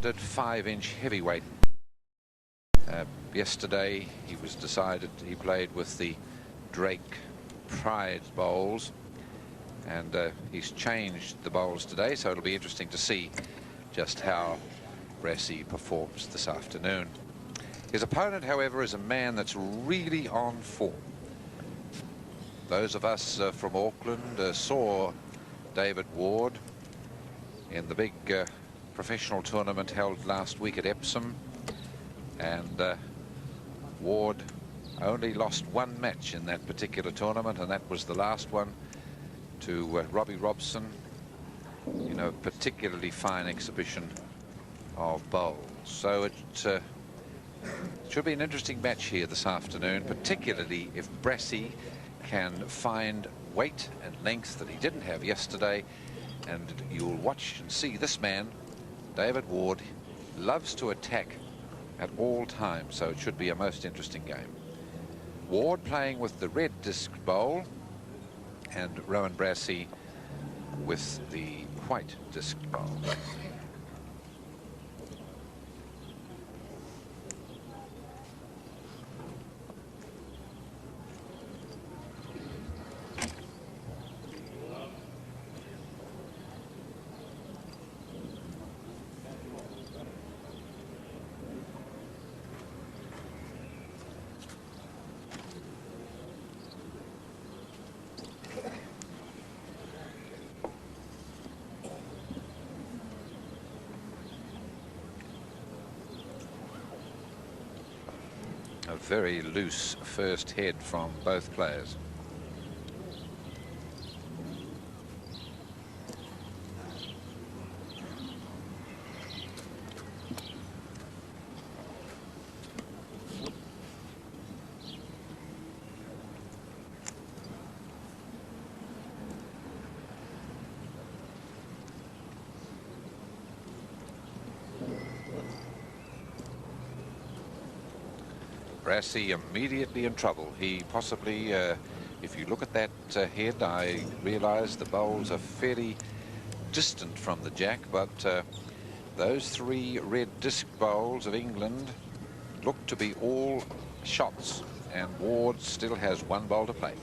standard 5-inch heavyweight. Yesterday he played with the Drake Pride bowls, and he's changed the bowls today, so it'll be interesting to see just how Brassey performs this afternoon. His opponent, however, is a man that's really on form. Those of us from Auckland saw David Ward in the big professional tournament held last week at Epsom, and Ward only lost one match in that particular tournament, and that was the last one to Robbie Robson in a particularly fine exhibition of bowls. So it should be an interesting match here this afternoon, particularly if Brassey can find weight and length that he didn't have yesterday. And you'll watch and see this man, David Ward, loves to attack at all times, so it should be a most interesting game. Ward playing with the red disc bowl and Rowan Brassey with the white disc bowl. A very loose first head from both players. Brassey immediately in trouble. He possibly, if you look at that head, I realise the bowls are fairly distant from the jack, but those three red disc bowls of England look to be all shots, and Ward still has one bowl to play.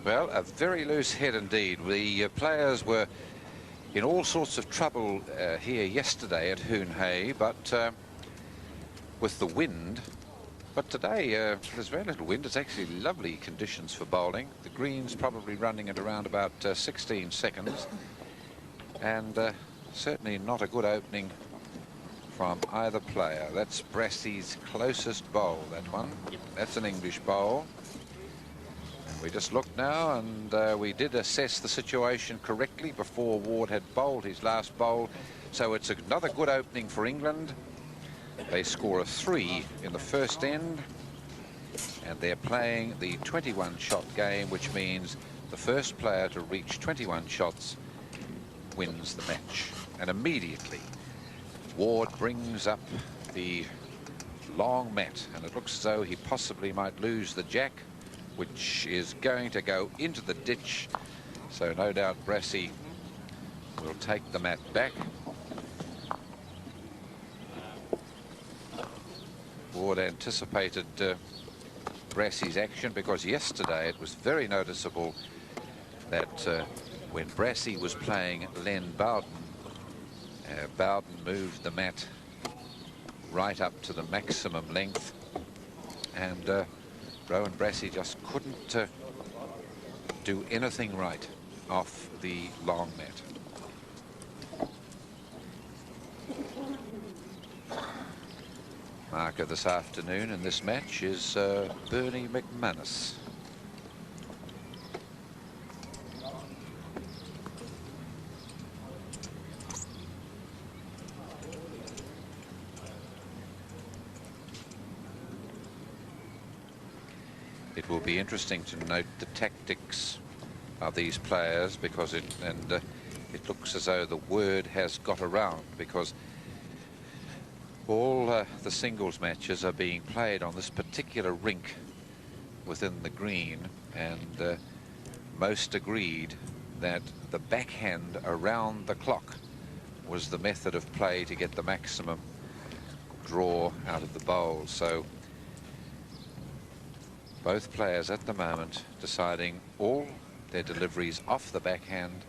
Well, a very loose head indeed. The players were in all sorts of trouble here yesterday at Hoon Hay, but with the wind. But today there's very little wind. It's actually lovely conditions for bowling. The green's probably running at around about 16 seconds, and certainly not a good opening from either player. That's Brassey's closest bowl, that one. That's an English bowl. We just looked now, and we did assess the situation correctly before Ward had bowled his last bowl. So it's another good opening for England. They score a 3 in the first end, and they're playing the 21-shot game, which means the first player to reach 21 shots wins the match. And immediately, Ward brings up the long mat, and it looks as though he possibly might lose the jack, which is going to go into the ditch. So no doubt Brassey will take the mat back. Ward anticipated Brassey's action, because yesterday it was very noticeable that when Brassey was playing Len Bowden, Bowden moved the mat right up to the maximum length, and Rowan Brassey just couldn't do anything right off the long mat. Marker this afternoon in this match is Bernie McManus. It will be interesting to note the tactics of these players, because it looks as though the word has got around, because all the singles matches are being played on this particular rink within the green, and most agreed that the backhand around the clock was the method of play to get the maximum draw out of the bowl. So both players at the moment deciding all their deliveries off the backhand,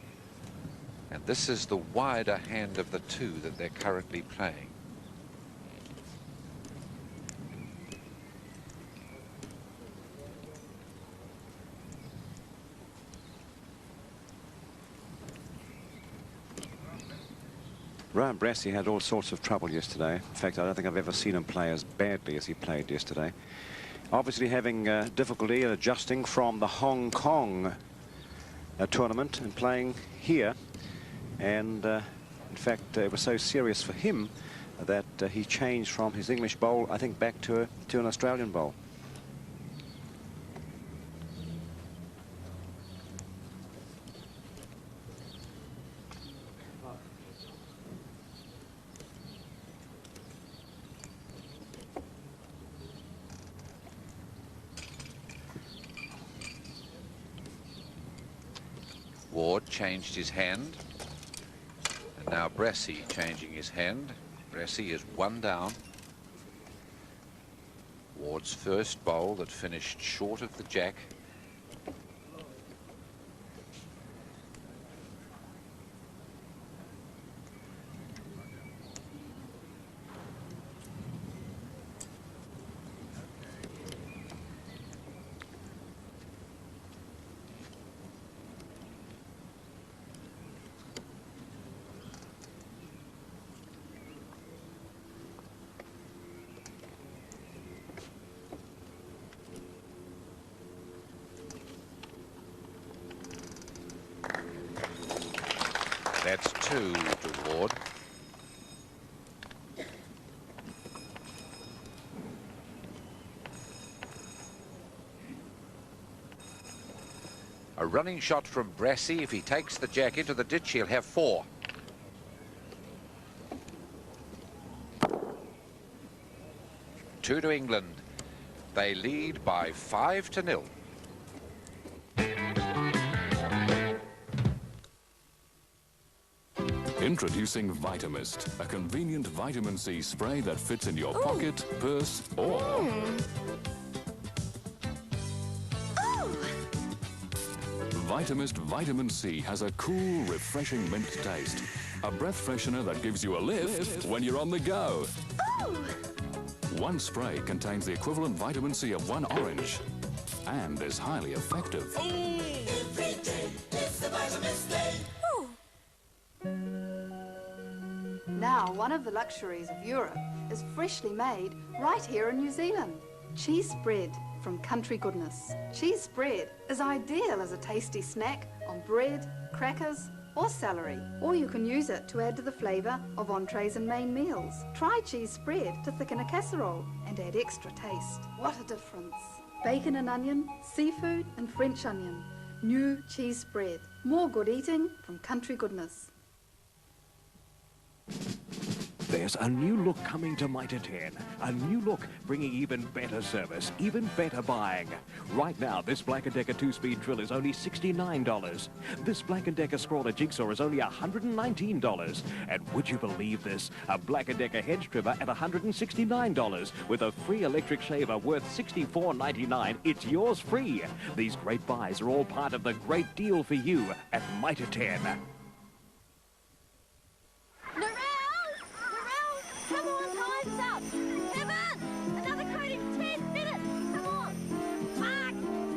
and this is the wider hand of the two that they're currently playing. Rowan Brassey had all sorts of trouble yesterday. In fact, I don't think I've ever seen him play as badly as he played yesterday. Obviously having difficulty adjusting from the Hong Kong tournament and playing here. And in fact, it was so serious for him that he changed from his English bowl, I think, back to an Australian bowl. Ward changed his hand, and now Brassey changing his hand. Brassey is one down. Ward's first bowl that finished short of the jack. That's 2 to Ward. A running shot from Brassey. If he takes the jack into the ditch, he'll have 4. Two to England. They lead by 5-0. Introducing Vitamist, a convenient vitamin C spray that fits in your pocket, purse, or... Vitamist Vitamin C has a cool, refreshing mint taste. A breath freshener that gives you a lift when you're on the go. One spray contains the equivalent vitamin C of 1 orange and is highly effective. Every day is the Vitamist day. Now, one of the luxuries of Europe is freshly made right here in New Zealand. Cheese spread from Country Goodness. Cheese spread is ideal as a tasty snack on bread, crackers, or celery. Or you can use it to add to the flavour of entrees and main meals. Try cheese spread to thicken a casserole and add extra taste. What a difference. Bacon and onion, seafood and French onion. New cheese spread. More good eating from Country Goodness. There's a new look coming to Mitre 10. A new look bringing even better service, even better buying. Right now, this Black & Decker 2-speed drill is only $69. This Black & Decker scrawler jigsaw is only $119. And would you believe this? A Black & Decker hedge trimmer at $169 with a free electric shaver worth $64.99. It's yours free. These great buys are all part of the great deal for you at Mitre 10.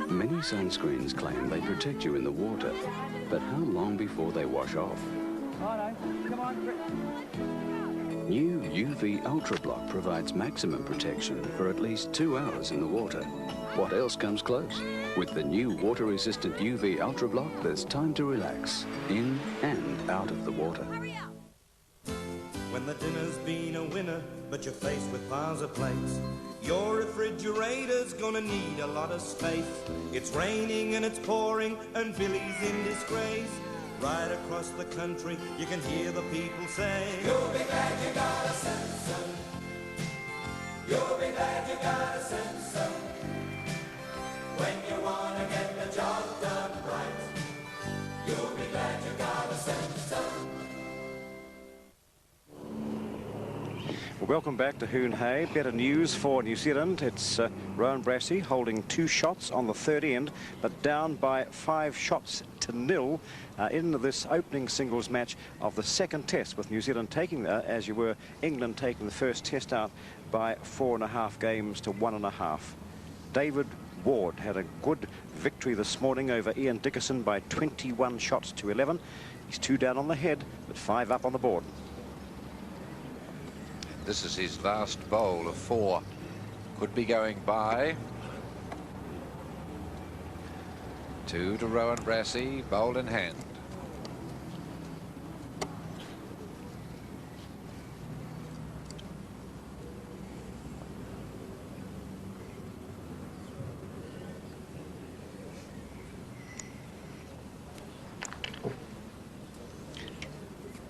Many sunscreens claim they protect you in the water, but how long before they wash off? New UV Ultra Block provides maximum protection for at least 2 hours in the water. What else comes close? With the new water-resistant UV Ultra Block, there's time to relax, in and out of the water. When the dinner's been a winner, but you're faced with piles of plates, Your refrigerator's gonna need a lot of space. It's raining and it's pouring and Billy's in disgrace. Right across the country you can hear the people say, you'll be glad you got a Simpson. You'll be glad you got a Simpson. When you wanna get the job done right, you'll be glad you got a Simpson. Well, welcome back to Hoon Hay. Better news for New Zealand. It's Rowan Brassey holding 2 shots on the third end, but down by 5 shots to nil in this opening singles match of the second test, with New Zealand taking, as you were, England taking the first test out by 4.5 games to 1.5. David Ward had a good victory this morning over Ian Dickerson by 21 shots to 11. He's 2 down on the head, but 5 up on the board. This is his last bowl of 4. Could be going by. 2 to Rowan Brassey, bowl in hand.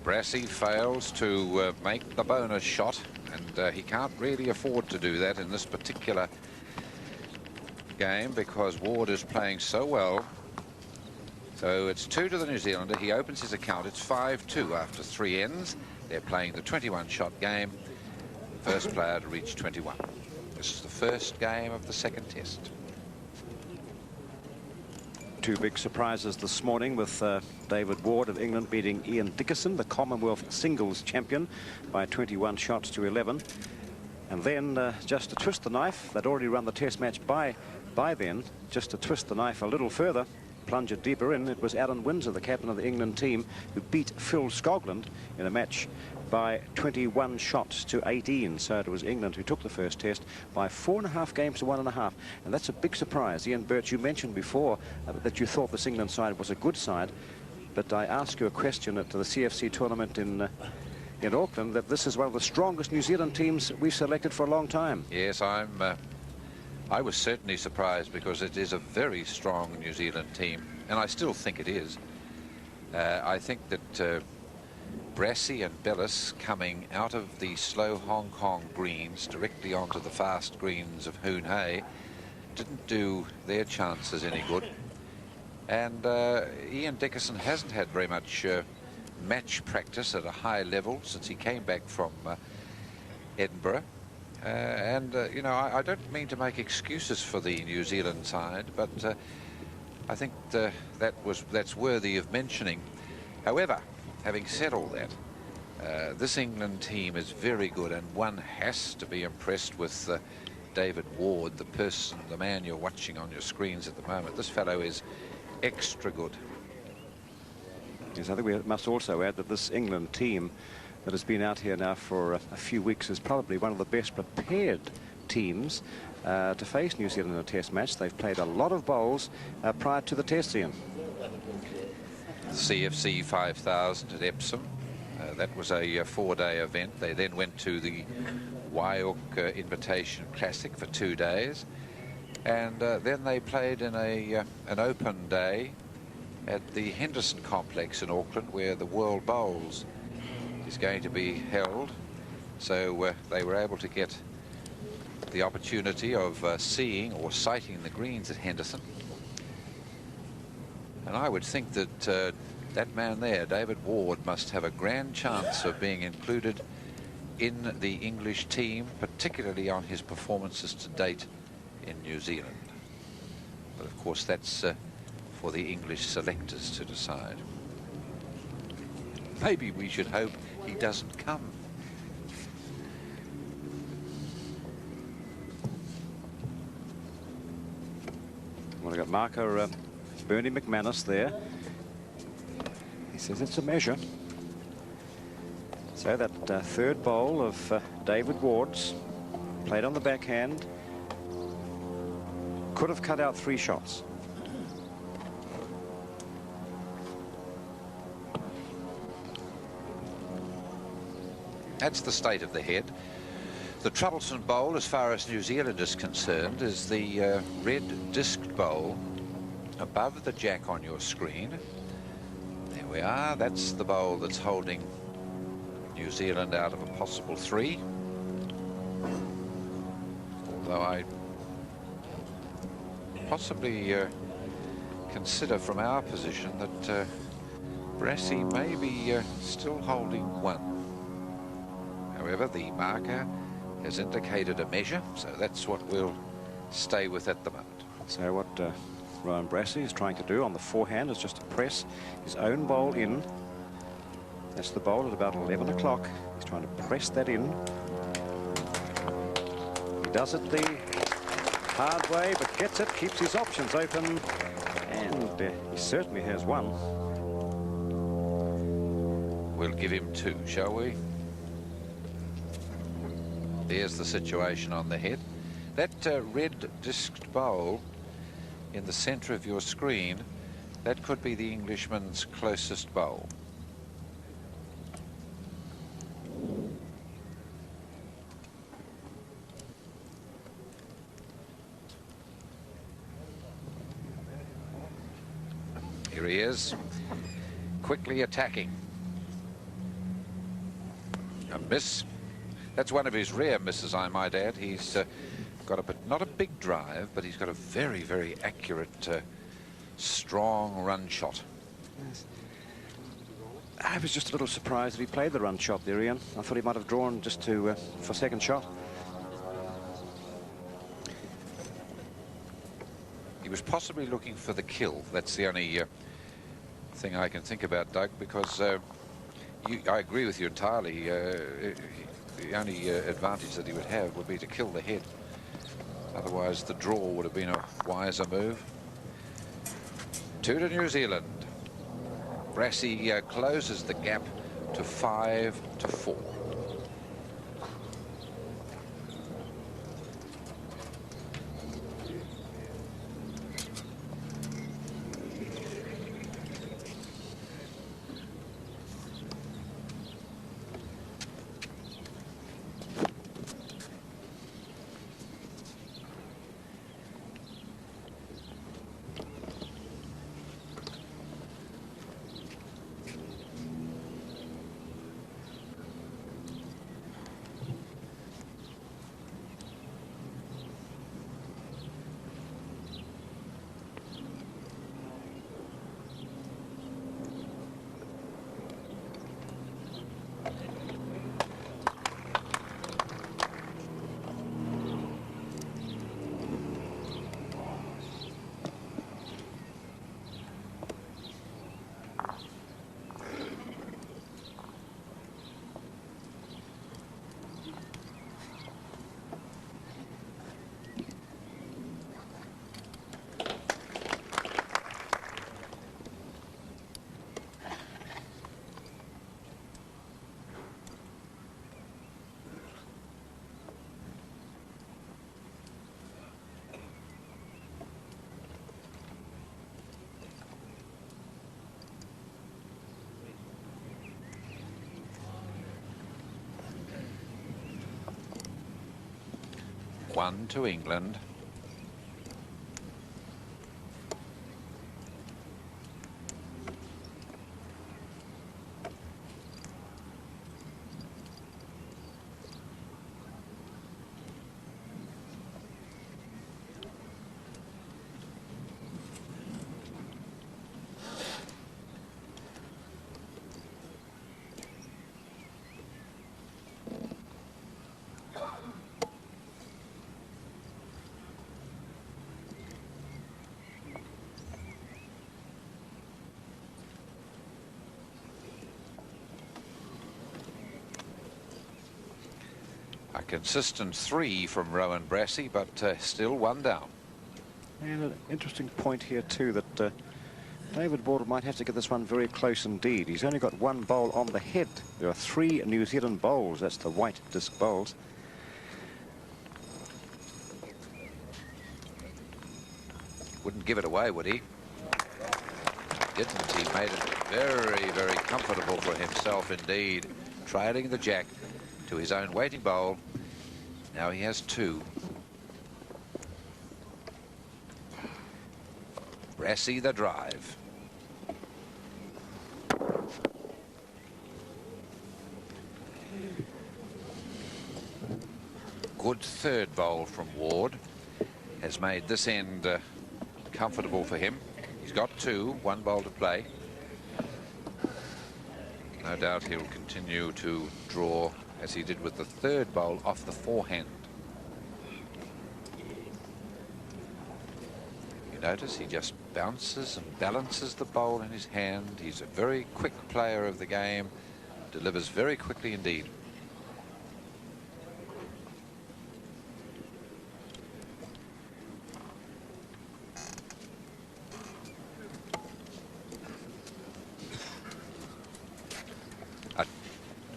Brassey fails to make the bonus shot, and he can't really afford to do that in this particular game because Ward is playing so well. So it's 2 to the New Zealander. He opens his account. It's 5-2 after 3 ends. They're playing the 21-shot game. First player to reach 21. This is the first game of the second test. 2 big surprises this morning, with David Ward of England beating Ian Dickerson, the Commonwealth singles champion, by 21 shots to 11. And then just to twist the knife, they'd already run the test match by then, just to twist the knife a little further, plunge it deeper in, it was Alan Windsor, the captain of the England team, who beat Phil Scogland in a match by 21 shots to 18. So it was England who took the first test by 4.5 games to 1.5. And that's a big surprise. Ian Birch, you mentioned before that you thought this England side was a good side, but I asked you a question at the CFC tournament in Auckland that this is one of the strongest New Zealand teams we've selected for a long time. Yes, I was certainly surprised because it is a very strong New Zealand team, and I still think it is. I think that Brassey and Bellis coming out of the slow Hong Kong greens directly onto the fast greens of Hoon Hay didn't do their chances any good. And Ian Dickerson hasn't had very much match practice at a high level since he came back from Edinburgh. You know, I don't mean to make excuses for the New Zealand side, but I think that's worthy of mentioning. However, having said all that, this England team is very good, and one has to be impressed with David Ward, the man you're watching on your screens at the moment. This fellow is extra good. Yes, I think we must also add that this England team that has been out here now for a few weeks is probably one of the best prepared teams to face New Zealand in a test match. They've played a lot of bowls prior to the test, Ian. The CFC 5000 at Epsom. That was a 4-day event. They then went to the Waiok Invitation Classic for 2 days. And then they played in an open day at the Henderson Complex in Auckland, where the World Bowls is going to be held. So they were able to get the opportunity of seeing or sighting the greens at Henderson. And I would think that that man there, David Ward, must have a grand chance of being included in the English team, particularly on his performances to date in New Zealand. But of course that's for the English selectors to decide. Maybe we should hope he doesn't come. Well, we've got marker Bernie McManus there. He says it's a measure. So that third bowl of David Ward's, played on the backhand, could have cut out 3 shots. That's the state of the head. The troublesome bowl, as far as New Zealand is concerned, is the red disc bowl above the jack on your screen. There we are. That's the bowl that's holding New Zealand out of a possible 3. Although I possibly consider from our position that Brassey may be still holding 1. However, the marker has indicated a measure, so that's what we'll stay with at the moment. So what Rowan Brassey is trying to do on the forehand is just to press his own bowl in. That's the bowl at about 11 o'clock. He's trying to press that in. He does it the hard way, but gets it, keeps his options open, and he certainly has 1. We'll give him 2, shall we? There's the situation on the head. That red disced bowl in the centre of your screen, that could be the Englishman's closest bowl. Here he is, quickly attacking. A miss. That's one of his rare misses, I might add. He's got a not a big drive, but he's got a very, very accurate, strong run shot. Yes. I was just a little surprised that he played the run shot there, Ian. I thought he might have drawn just to for second shot. He was possibly looking for the kill. That's the only thing I can think about, Doug, because I agree with you entirely. The only advantage that he would have would be to kill the head. Otherwise, the draw would have been a wiser move. 2 to New Zealand. Brassey closes the gap to 5 to 4. One to England. A consistent 3 from Rowan Brassey, but still 1 down. And an interesting point here too that David Border might have to get this one very close indeed. He's only got 1 bowl on the head. There are 3 New Zealand bowls. That's the white disc bowls. Wouldn't give it away, would he? Didn't. He made it very, very comfortable for himself indeed, trailing the jack to his own waiting bowl Now he has 2. Brassey the drive. Good third bowl from Ward has made this end comfortable for him. He's got 2, 1 bowl to play. No doubt he'll continue to draw, as he did with the third bowl, off the forehand. You notice he just bounces and balances the bowl in his hand. He's a very quick player of the game, delivers very quickly indeed.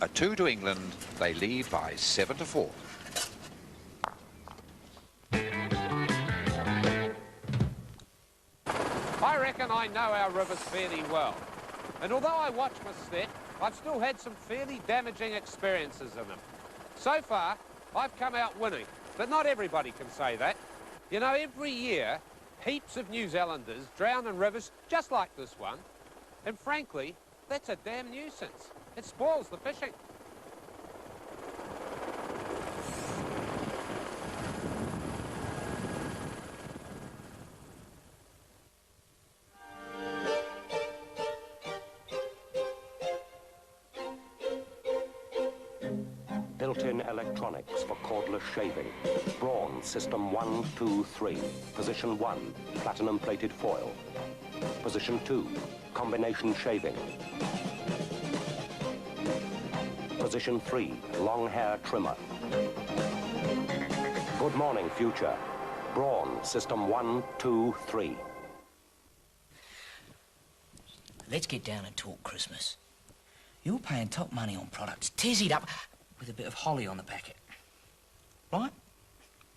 A 2 to England. They lead by 7-4. I reckon I know our rivers fairly well. And although I watch my step, I've still had some fairly damaging experiences in them. So far, I've come out winning, but not everybody can say that. You know, every year, heaps of New Zealanders drown in rivers just like this one. And frankly, that's a damn nuisance. It spoils the fishing. Built-in electronics for cordless shaving. Brawn, system 1, 2, 3. Position 1, platinum-plated foil. Position 2, combination shaving. Position 3, long hair trimmer. Good morning, future. Brawn, system 1, 2, 3. Let's get down and talk Christmas. You're paying top money on products tizzied up with a bit of holly on the packet. Right?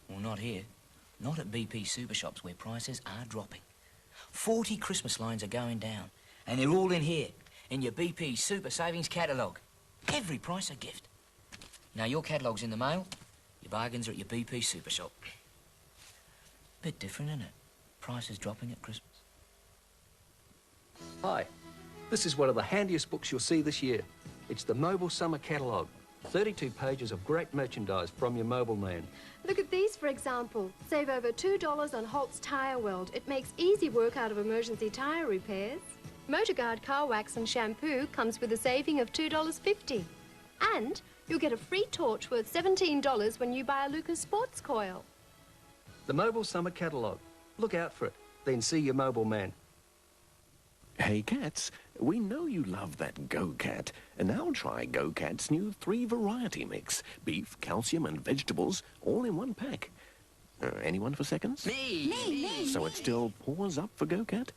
Well, not here. Not at BP super shops where prices are dropping. 40 Christmas lines are going down, and they're all in here, in your BP Super Savings catalogue. Every price a gift. Now, your catalogue's in the mail, your bargains are at your BP super shop. Bit different, isn't it? Prices dropping at Christmas. Hi, this is one of the handiest books you'll see this year. It's the Mobile Summer Catalogue. 32 pages of great merchandise from your mobile man. Look at these, for example. Save over $2 on Holt's Tyre World. It makes easy work out of emergency tyre repairs. MotorGuard car wax and shampoo comes with a saving of $2.50. And you'll get a free torch worth $17 when you buy a Lucas Sports Coil. The Mobile Summer Catalogue. Look out for it, then see your mobile man. Hey cats, we know you love that Go-Cat, and now try Go-Cat's new 3-variety mix. Beef, calcium and vegetables, all in one pack. Anyone for seconds? Me! So it still pours up for Go-Cat?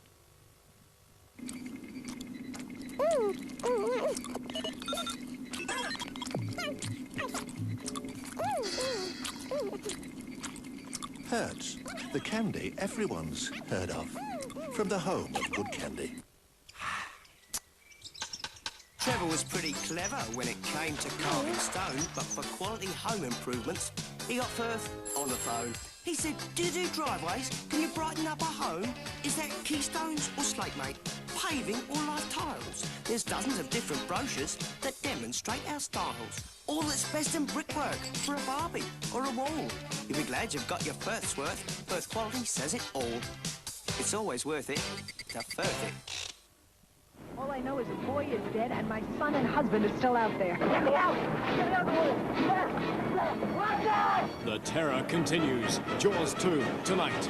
Hertz, the candy everyone's heard of. From the home of good candy. Trevor was pretty clever when it came to carving stone, but for quality home improvements, he got Firth on the phone. He said, do you do driveways? Can you brighten up a home? Is that keystones or slate, mate? Paving or light tiles? There's dozens of different brochures that demonstrate our styles. All that's best in brickwork for a barbie or a wall. You'll be glad you've got your Firth's worth. Firth quality says it all. It's always worth it to Firth it. All I know is the boy is dead and my son and husband are still out there. Get me out! Get me out of the way! Watch out! The terror continues. Jaws 2 tonight.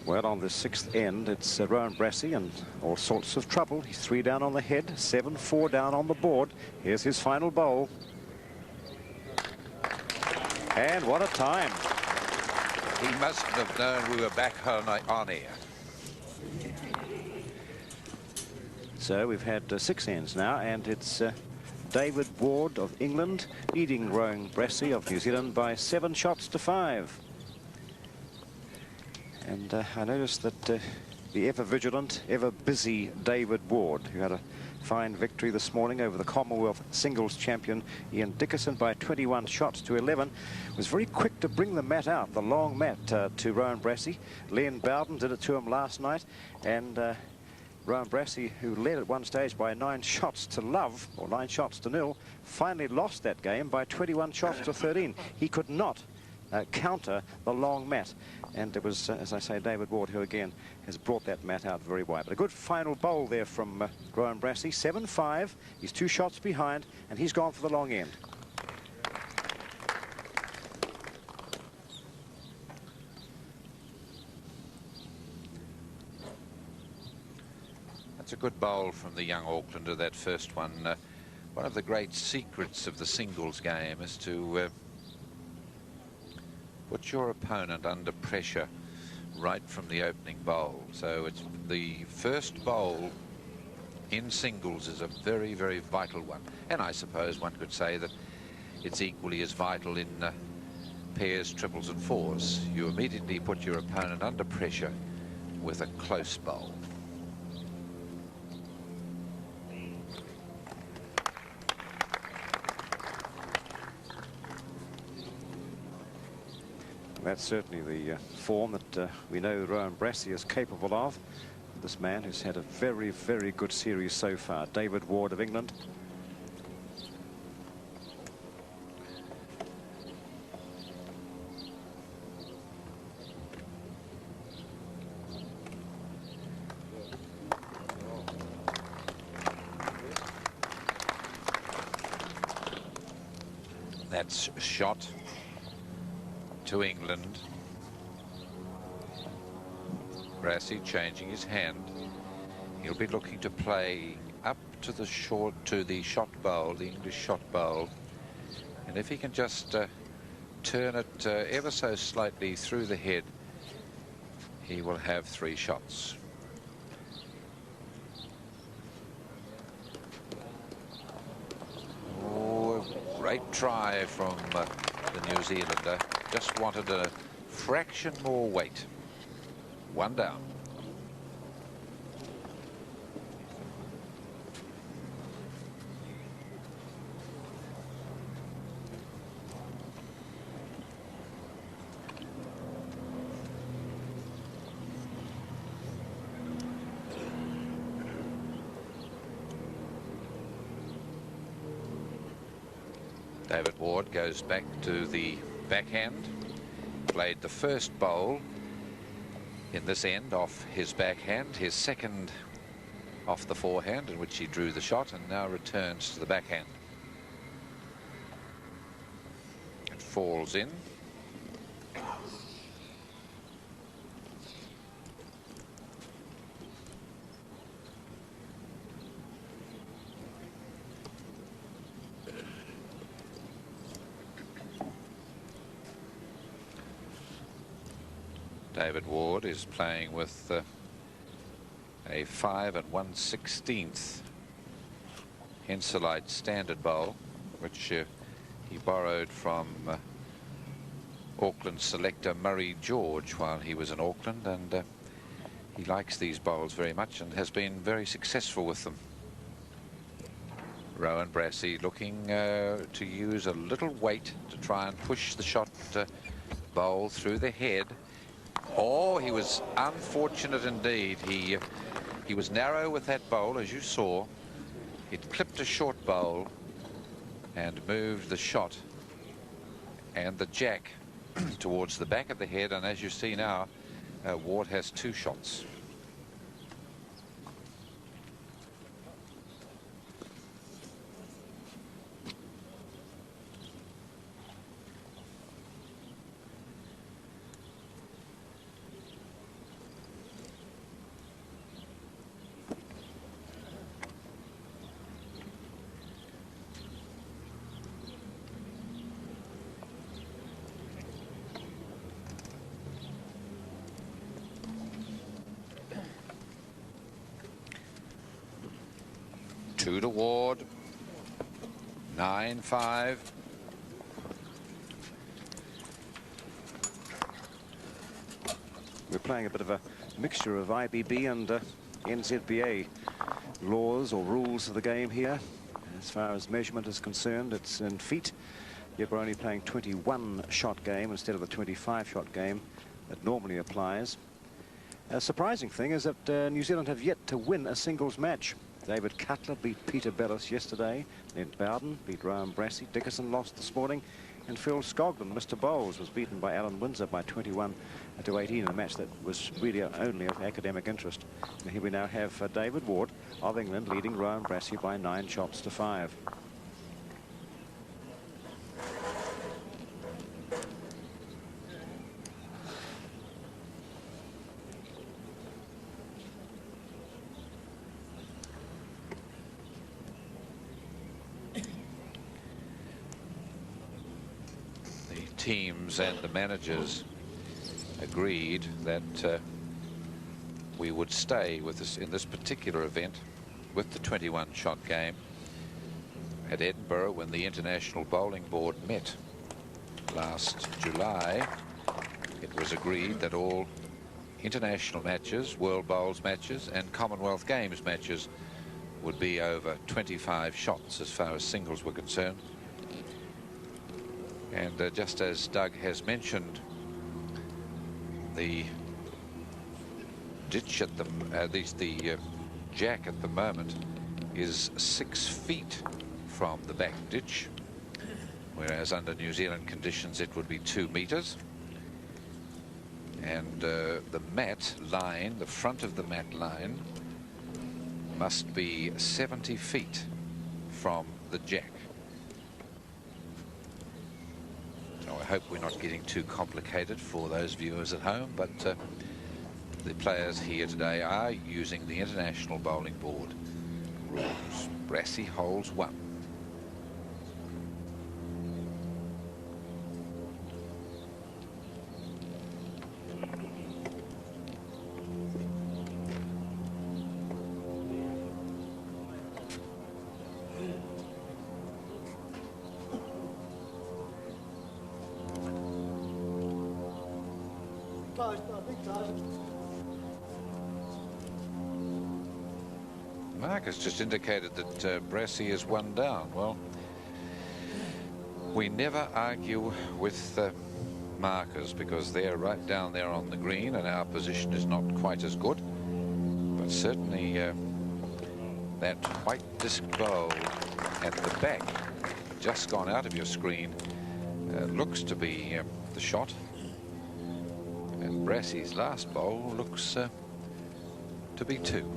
Well, on the 6th end, it's Rowan Brassey and all sorts of trouble. He's 3 down on the head, 7-4 down on the board. Here's his final bowl. And what a time. He mustn't have known we were back on air. So we've had 6 ends now, and it's David Ward of England leading Rowan Brassey of New Zealand by 7 shots to 5. And I noticed that the ever-vigilant, ever-busy David Ward, who had a fine victory this morning over the Commonwealth singles champion Ian Dickerson by 21 shots to 11. Was very quick to bring the mat out, the long mat, to Rowan Brassey. Len Bowden did it to him last night, and Rowan Brassey, who led at one stage by 9 shots to love, or 9 shots to 0, finally lost that game by 21 shots to 13. He could not counter the long mat. And it was, as I say, David Ward, who again has brought that mat out very wide. But a good final bowl there from Rowan Brassey. 7-5. He's 2 shots behind, and he's gone for the long end. That's a good bowl from the young Aucklander, that first one. One of the great secrets of the singles game is to put your opponent under pressure right from the opening bowl. So it's the first bowl in singles is a very, very vital one. And I suppose one could say that it's equally as vital in pairs, triples and fours. You immediately put your opponent under pressure with a close bowl. That's certainly the form that we know Rowan Brassey is capable of. This man who's had a very, very good series so far, David Ward of England. That's shot to England. Brassey changing his hand. He'll be looking to play up to the shot bowl, the English shot bowl, and if he can just turn it ever so slightly through the head, he will have 3 shots. Oh, great try from the New Zealander. Just wanted a fraction more weight. 1 down. David Ward goes back to the backhand. Played the first bowl in this end off his backhand, his second off the forehand in which he drew the shot, and now returns to the backhand. It falls in. David Ward is playing with a 5 1/16 Henselite standard bowl, which he borrowed from Auckland selector Murray George while he was in Auckland, and he likes these bowls very much and has been very successful with them. Rowan Brassey looking to use a little weight to try and push the shot bowl through the head. Oh, he was unfortunate indeed. He was narrow with that bowl, as you saw. It clipped a short bowl and moved the shot and the jack towards the back of the head, and as you see now, Ward has 2 shots. Two to Ward. 9-5. We're playing a bit of a mixture of IBB and NZBA laws or rules of the game here. As far as measurement is concerned, it's in feet. Yet we're only playing 21-shot game instead of the 25-shot game that normally applies. A surprising thing is that New Zealand have yet to win a singles match. David Cutler beat Peter Bellis yesterday. Then Bowden beat Rowan Brassey. Dickerson lost this morning. And Phil Scogden, Mr. Bowles, was beaten by Alan Windsor by 21-18 in a match that was really only of academic interest. And here we now have David Ward of England leading Rowan Brassey by 9 shots to 5. Teams and the managers agreed that we would stay with this in this particular event with the 21-shot game at Edinburgh when the International Bowling Board met last July. It was agreed that all international matches, World Bowls matches and Commonwealth Games matches would be over 25 shots as far as singles were concerned. And just as Doug has mentioned, the ditch at the jack at the moment is 6 feet from the back ditch, whereas under New Zealand conditions it would be 2 meters. And the mat line, the front of the mat line, must be 70 feet from the jack. I hope we're not getting too complicated for those viewers at home, but the players here today are using the International Bowling Board rules. Brassey holds 1. Mark has just indicated that Brassey is 1 down. Well, we never argue with markers because they're right down there on the green and our position is not quite as good. But certainly that white disc bowl at the back, just gone out of your screen, looks to be the shot. And Brassey's last bowl looks to be 2.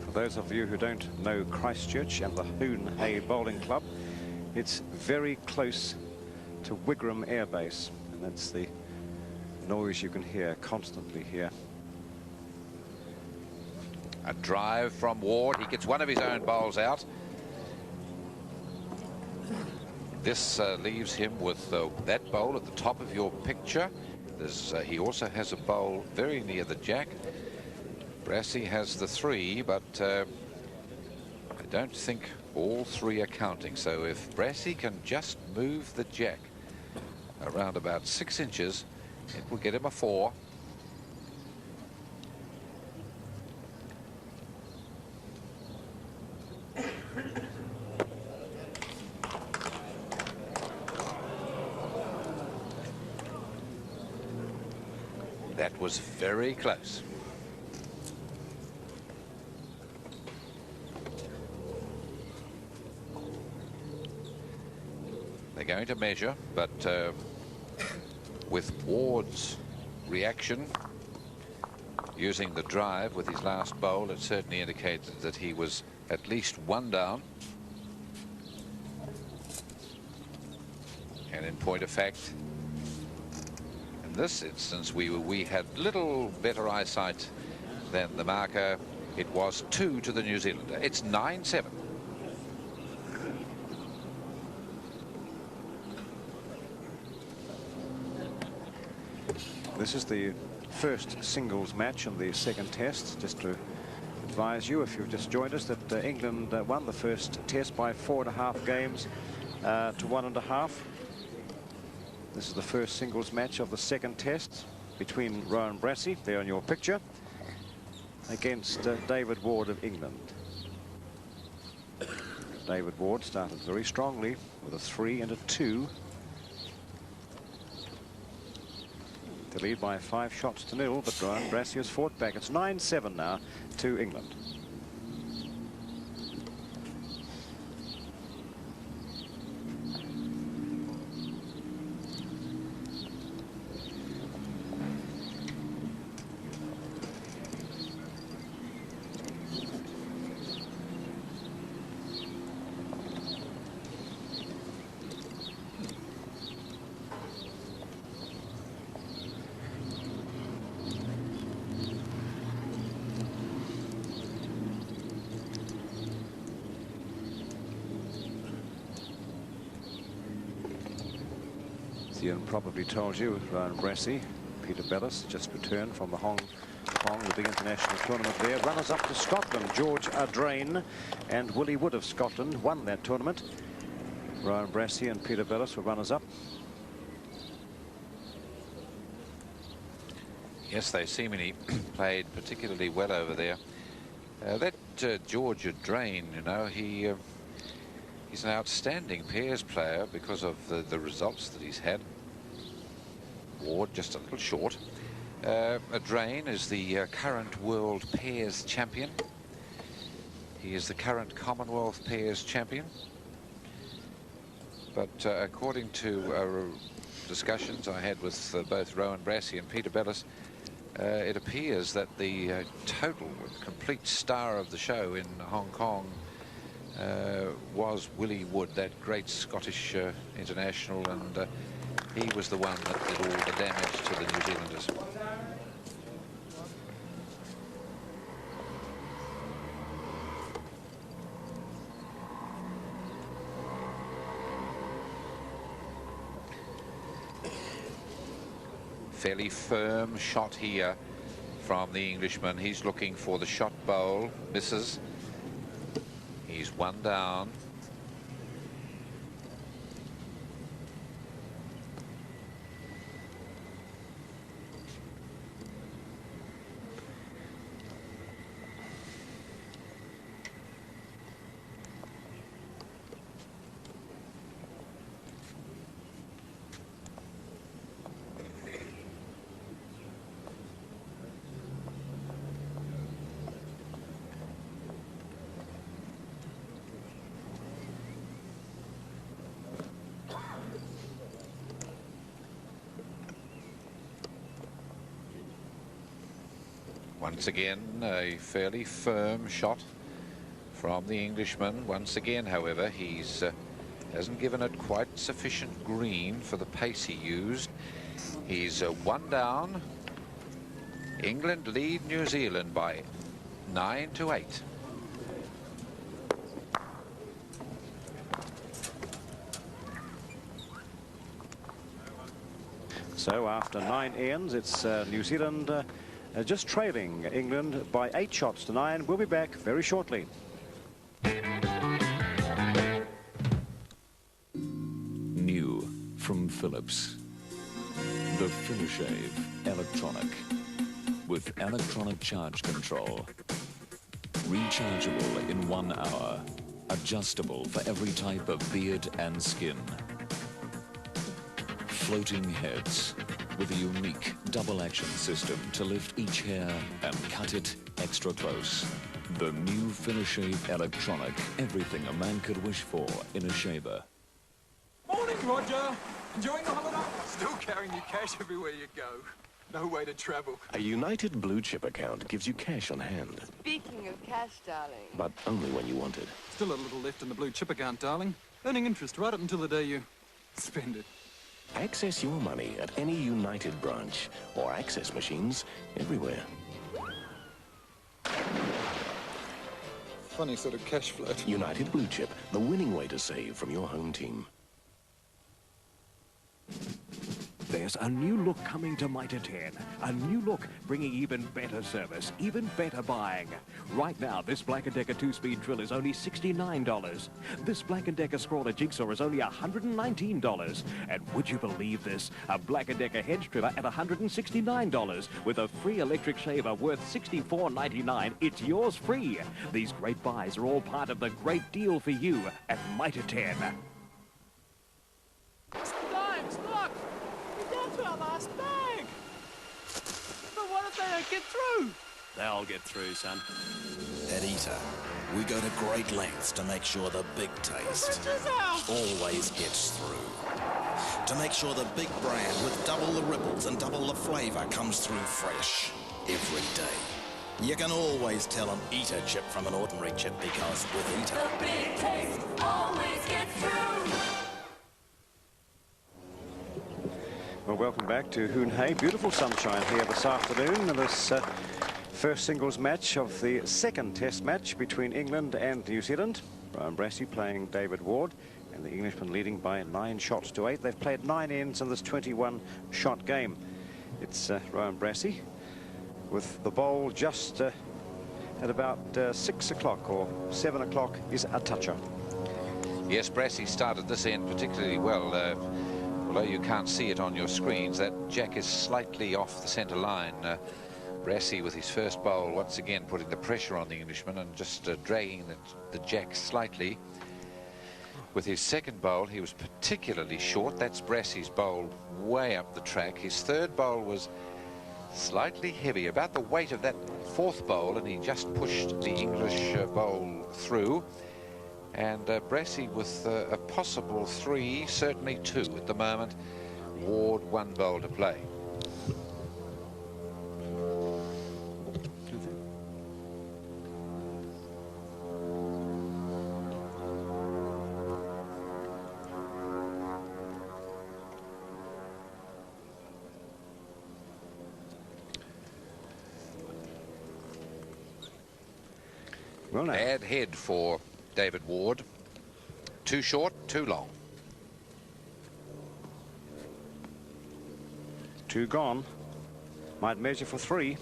For those of you who don't know Christchurch and the Hoon Hay Bowling Club, it's very close to Wigram Air Base, and that's the noise you can hear constantly here. A drive from Ward. He gets one of his own bowls out. This leaves him with that bowl at the top of your picture. He also has a bowl very near the jack. Brassey has the 3, but I don't think all 3 are counting. So if Brassey can just move the jack around about 6 inches, it will get him a 4. That was very close. They're going to measure, but with Ward's reaction, using the drive with his last bowl, it certainly indicated that he was at least 1 down. And in point of fact, in this instance, we had little better eyesight than the marker. It was 2 to the New Zealander. It's 9-7. This is the first singles match in the second test. Just to advise you, if you've just joined us, that England won the first test by 4.5 games to 1.5. This is the first singles match of the second test between Rowan Brassey, there in your picture, against David Ward of England. David Ward started very strongly with a 3 and a 2. To lead by 5 shots to 0, but Rowan Brassey has fought back. It's 9-7 now to England. Ian probably told you, Rowan Brassey, Peter Bellis just returned from the Hong Kong, the big international tournament there. Runners up to Scotland, George Ardrain and Willie Wood of Scotland won that tournament. Rowan Brassey and Peter Bellis were runners up. Yes, they seemingly played particularly well over there. That George Ardrain, you know, he's an outstanding pairs player because of the results that he's had. Ward just a little short. Ardrain is the current world pairs champion. He is the current Commonwealth pairs champion. But according to discussions I had with both Rowan Brassey and Peter Bellis, it appears that the total complete star of the show in Hong Kong was Willie Wood, that great Scottish international, and he was the one that did all the damage to the New Zealanders. Fairly firm shot here from the Englishman. He's looking for the shot bowl, misses. He's 1 down. Once again, a fairly firm shot from the Englishman. Once again, however, he's hasn't given it quite sufficient green for the pace he used. He's 1 down. England lead New Zealand by 9-8. So after 9 ends, it's New Zealand just trailing England by 8 shots to 9. We'll be back very shortly. New from Philips. The Finishave Electronic. With electronic charge control. Rechargeable in 1 hour. Adjustable for every type of beard and skin. Floating heads. With a unique double-action system to lift each hair and cut it extra close. The new Finishave Electronic. Everything a man could wish for in a shaver. Morning, Roger. Enjoying the holiday? Still carrying your cash everywhere you go. No way to travel. A United Blue Chip account gives you cash on hand, Speaking of cash, darling. but only when you want it. Still a little left in the Blue Chip account, darling. Earning interest right up until the day you spend it. Access your money at any United branch or access machines everywhere. Funny sort of cash flow. United Blue Chip, the winning way to save from your home team. there's a new look coming to Mitre 10. A new look bringing even better service, even better buying. Right now, this Black & Decker 2-speed drill is only $69. This Black & Decker scrawler jigsaw is only $119. And would you believe this? A Black & Decker hedge trimmer at $169 with a free electric shaver worth $64.99. It's yours free. These great buys are all part of the great deal for you at Mitre 10. Dimes, look! We're down to our last bag! But what if they don't get through? They'll get through, son. At Eater, we go to great lengths to make sure the big taste always gets through. To make sure the big brand with double the ripples and double the flavour comes through fresh every day. You can always tell an Eater chip from an ordinary chip because with Eater, the big taste always gets through. Well, welcome back to Hoon Hay. Beautiful sunshine here this afternoon. This first singles match of the second test match between England and New Zealand. Rowan Brassey playing David Ward, and the Englishman leading by 9 shots to 8. They've played 9 ends in this 21-shot game. It's Rowan Brassey with the bowl just at about 6 o'clock or 7 o'clock is a toucher. Yes, Brassey started this end particularly well. Although you can't see it on your screens, that jack is slightly off the centre line. Brassey with his first bowl once again putting the pressure on the Englishman and just dragging the jack slightly. With his second bowl, he was particularly short. That's Brassey's bowl way up the track. His third bowl was slightly heavy, about the weight of that fourth bowl, and he just pushed the English bowl through. And Brassey with a possible 3, certainly 2 at the moment. Ward 1 bowl to play. Well, now. Bad head for David Ward. Too short, too long. 2 gone. Might measure for 3.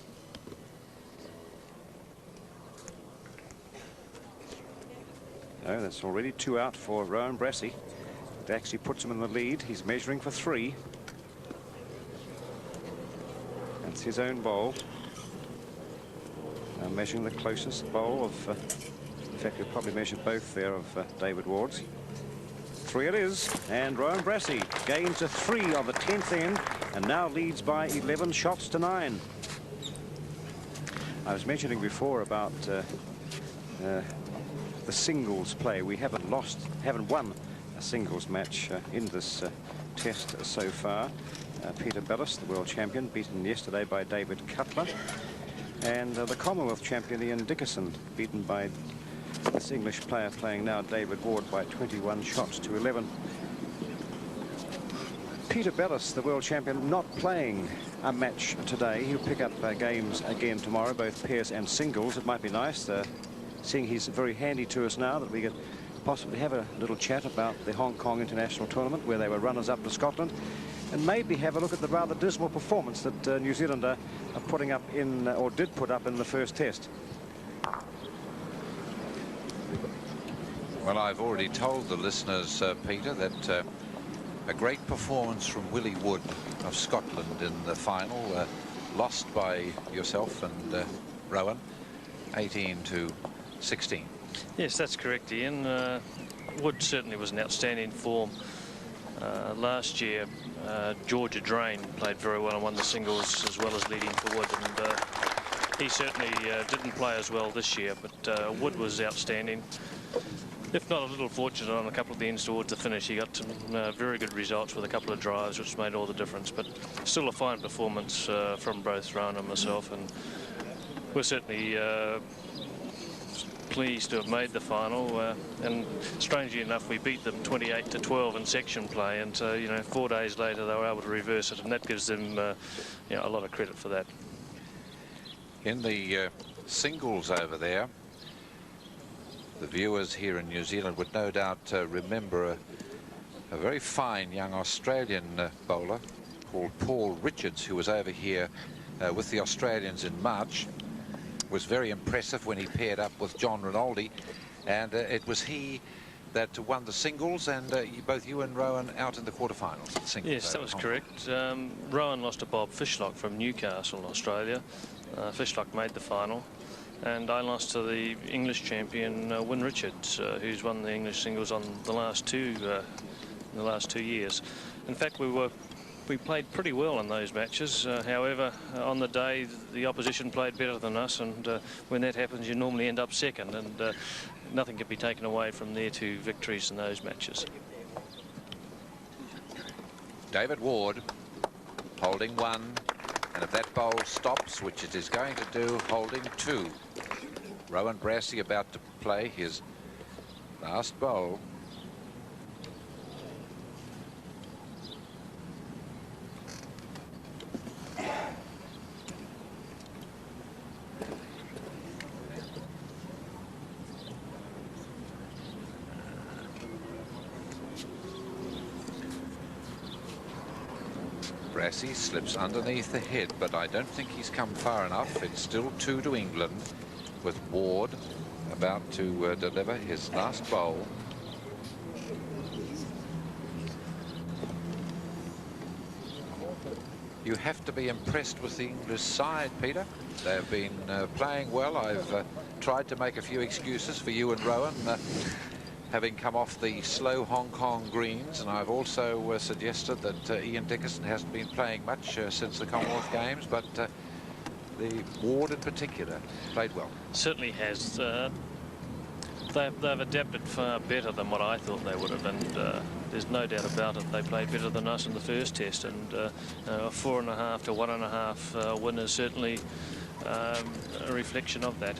No, that's already 2 out for Rowan Brassey. It actually puts him in the lead. He's measuring for 3. That's his own bowl. Now measuring the closest bowl of, in fact, you'll probably measure both there of David Ward's. 3 it is, and Rowan Brassey gains a 3 on the 10th end and now leads by 11 shots to 9. I was mentioning before about the singles play. We haven't won a singles match in this test so far. Peter Bellis, the world champion, beaten yesterday by David Cutler. And the Commonwealth champion Ian Dickerson, beaten by this English player playing now, David Ward, by 21 shots to 11. Peter Bellis, the world champion, not playing a match today. He'll pick up games again tomorrow, both pairs and singles. It might be nice, seeing he's very handy to us now, that we could possibly have a little chat about the Hong Kong International Tournament, where they were runners-up to Scotland, and maybe have a look at the rather dismal performance that New Zealand are putting up in, or did put up in the first test. Well, I've already told the listeners, Peter, that a great performance from Willie Wood of Scotland in the final, lost by yourself and Rowan, 18-16. Yes, that's correct, Ian. Wood certainly was an outstanding form. Last year, Georgia Drain played very well and won the singles as well as leading for Wood, and he certainly didn't play as well this year, but Wood was outstanding. If not a little fortunate on a couple of the ends towards the finish, he got some very good results with a couple of drives, which made all the difference, but still a fine performance from both Rowan and myself, and we're certainly pleased to have made the final, and strangely enough we beat them 28-12 in section play, and so, you know, 4 days later they were able to reverse it, and that gives them you know, a lot of credit for that. In the singles over there, the viewers here in New Zealand would no doubt remember a very fine young Australian bowler, called Paul Richards, who was over here with the Australians in March. Was very impressive when he paired up with John Rinaldi, and it was he that won the singles, and both you and Rowan out in the quarterfinals at singles. Yes, that was correct. Rowan lost to Bob Fishlock from Newcastle, Australia. Fishlock made the final, and I lost to the English champion Wyn Richards, who's won the English singles on the last two years. In fact, we played pretty well in those matches. However, on the day, the opposition played better than us, and when that happens, you normally end up second, and nothing can be taken away from their two victories in those matches. David Ward holding one, and if that bowl stops, which it is going to do, holding two. Rowan Brassey about to play his last bowl. Brassey slips underneath the head, but I don't think he's come far enough. It's still 2 to England, with Ward about to deliver his last bowl. You have to be impressed with the English side, Peter. They've been playing well. I've tried to make a few excuses for you and Rowan, having come off the slow Hong Kong greens, and I've also suggested that Ian Dickerson hasn't been playing much since the Commonwealth Games, but the Ward in particular played well. Certainly has. They've adapted far better than what I thought they would have, and there's no doubt about it. They played better than us in the first test, and a 4.5 to 1.5 win is certainly a reflection of that.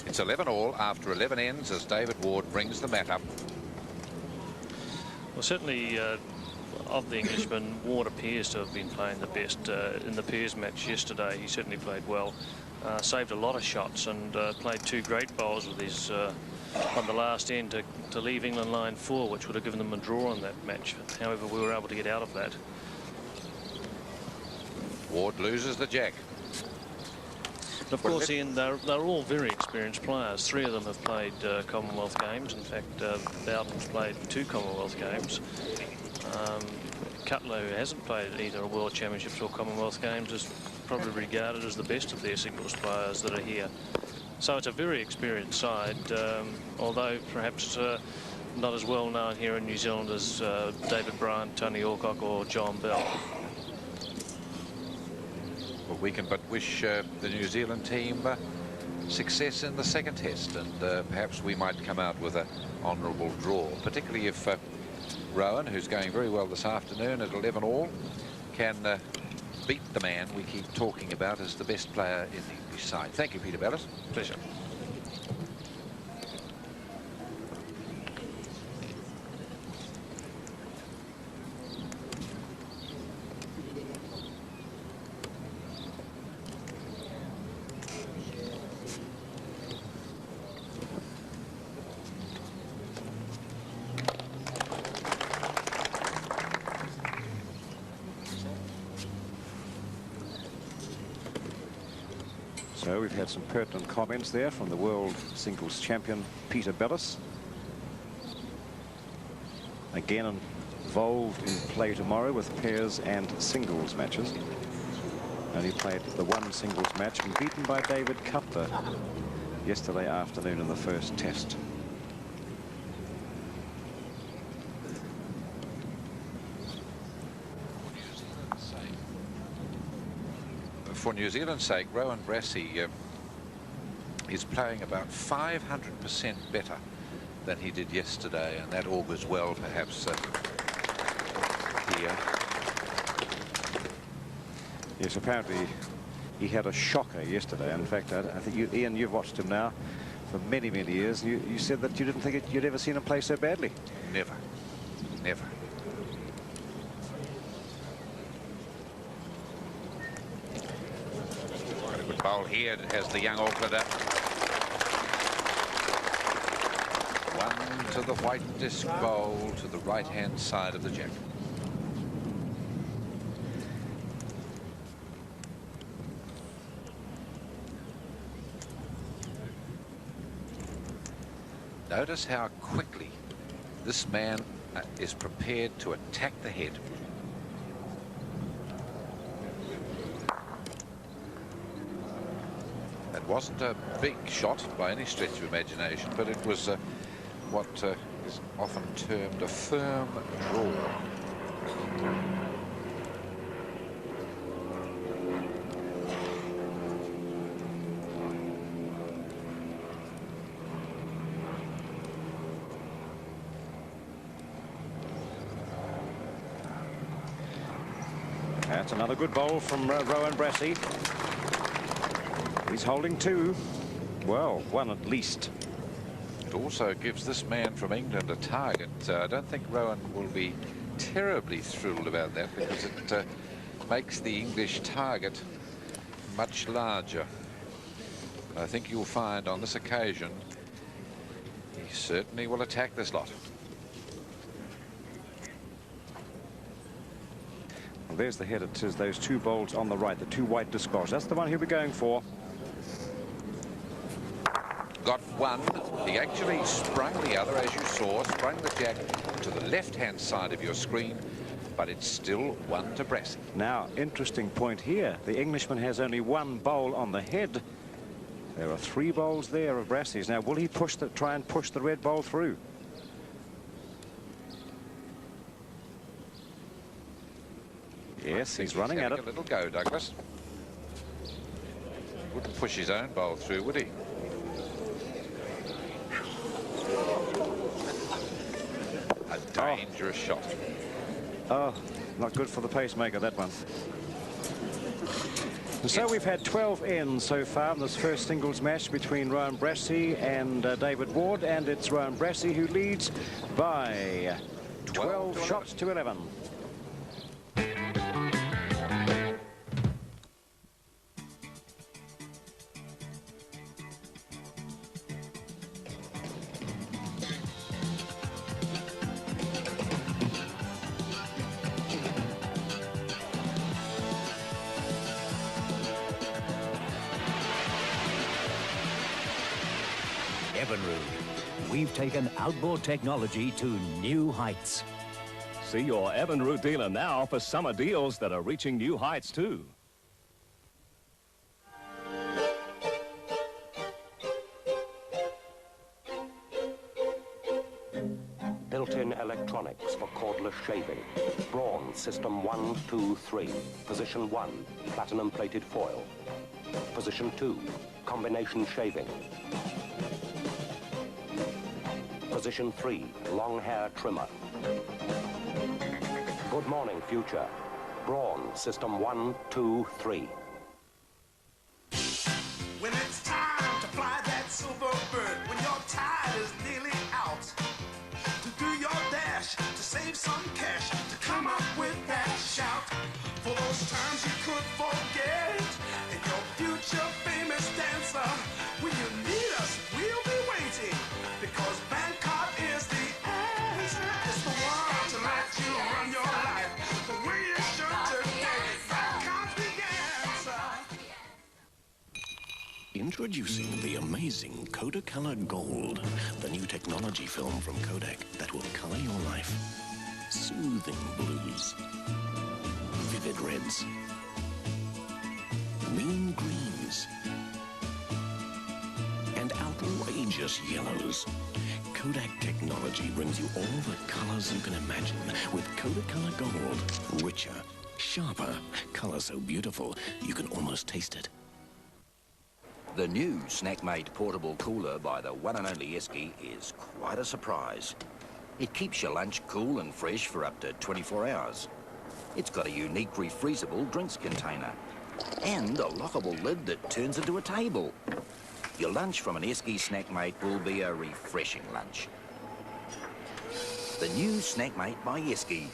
It's 11 all after 11 ends as David Ward brings the mat up. Well, certainly of the Englishmen, Ward appears to have been playing the best in the pairs match yesterday. He certainly played well, saved a lot of shots, and played 2 great bowls with his on the last end to leave England line 4, which would have given them a draw in that match. However, we were able to get out of that. Ward loses the jack. Of course, Ian, they're all very experienced players. 3 of them have played Commonwealth Games. In fact, Bowden's played 2 Commonwealth Games. Cutler, who hasn't played either World Championships or Commonwealth Games, is probably regarded as the best of their singles players that are here. So it's a very experienced side, although perhaps not as well known here in New Zealand as David Bryant, Tony Alcock or John Bell. Well, we can but wish the New Zealand team success in the second test, and perhaps we might come out with an honourable draw, particularly if Rowan, who's going very well this afternoon at 11 all, can beat the man we keep talking about as the best player in the English side. Thank you, Peter Bellis. Pleasure. So we've had some pertinent comments there from the world singles champion Peter Bellis. Again involved in play tomorrow with pairs and singles matches. Only played the one singles match and beaten by David Cutler yesterday afternoon in the first test. For New Zealand's sake, Rowan Brassey is playing about 500% better than he did yesterday, and that augurs well, perhaps, here. Yes, apparently he had a shocker yesterday. In fact, I think Ian, you've watched him now for many, many years. You said that you didn't think you'd ever seen him play so badly. Never. Never. Bowl here as the young Aucklander. One to the white disc bowl to the right-hand side of the jack. Notice how quickly this man is prepared to attack the head. It wasn't a big shot by any stretch of imagination, but it was what is often termed a firm draw. That's another good bowl from Rowan Brassey. He's holding two. Well, one at least. It also gives this man from England a target. I don't think Rowan will be terribly thrilled about that, because it makes the English target much larger. I think you'll find on this occasion he certainly will attack this lot. Well, there's the head. It is those two bowls on the right, the two white disc bowls. That's the one he'll be going for. Got one. He actually sprung the other, as you saw, sprung the jack to the left-hand side of your screen, but it's still one to Brassey. Now, interesting point here. The Englishman has only one bowl on the head. There are three bowls there of Brassey's. Now, will he try and push the red bowl through? Yes, he's running at it. A little go, Douglas. Wouldn't push his own bowl through, would he? A dangerous shot. Oh, not good for the pacemaker, that one. And so we've had 12 ends so far in this first singles match between Rowan Brassey and David Ward, and it's Rowan Brassey who leads by 12 shots to 11. We've taken outboard technology to new heights. See your Evinrude dealer now for summer deals that are reaching new heights too. Built-in electronics for cordless shaving. Brawn System 1, 2, 3. Position 1, platinum-plated foil. Position 2, combination shaving. Position 3, long hair trimmer. Good morning, future. Brawn System 1, 2, 3. When it's time to fly that silver bird, when your tide is nearly out, to do your dash, to save some cash, to come up with that shout, for those times you could forget, and your future famous dancer, when you need us, we'll be waiting, because Bangkok is the answer. It's the one to let you run your life the way you should today. Bangkok's the answer. Introducing the amazing Kodacolor Gold, the new technology film from Kodak that will color your life. Soothing blues, vivid reds, mean greens, and outrageous yellows. Kodak technology brings you all the colors you can imagine with Kodacolor Gold. Richer, sharper, color so beautiful you can almost taste it. The new Snackmate portable cooler by the one and only Esky is quite a surprise. It keeps your lunch cool and fresh for up to 24 hours. It's got a unique refreezable drinks container and a lockable lid that turns into a table. Your lunch from an Esky Snackmate will be a refreshing lunch. The new Snackmate by Esky,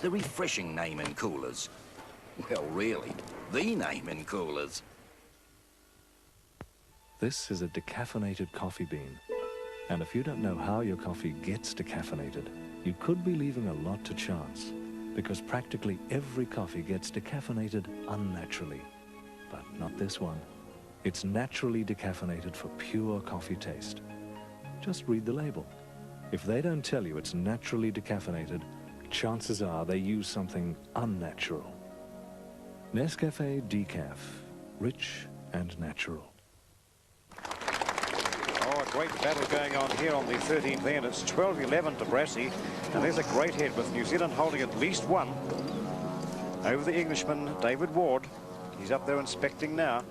the refreshing name in coolers. Well, really, the name in coolers. This is a decaffeinated coffee bean. And if you don't know how your coffee gets decaffeinated, you could be leaving a lot to chance, because practically every coffee gets decaffeinated unnaturally. But not this one. It's naturally decaffeinated for pure coffee taste. Just read the label. If they don't tell you it's naturally decaffeinated, chances are they use something unnatural. Nescafe Decaf. Rich and natural. Oh, a great battle going on here on the 13th end. It's 12-11 to Brassey. And there's a great head with New Zealand holding at least one over the Englishman, David Ward. He's up there inspecting now.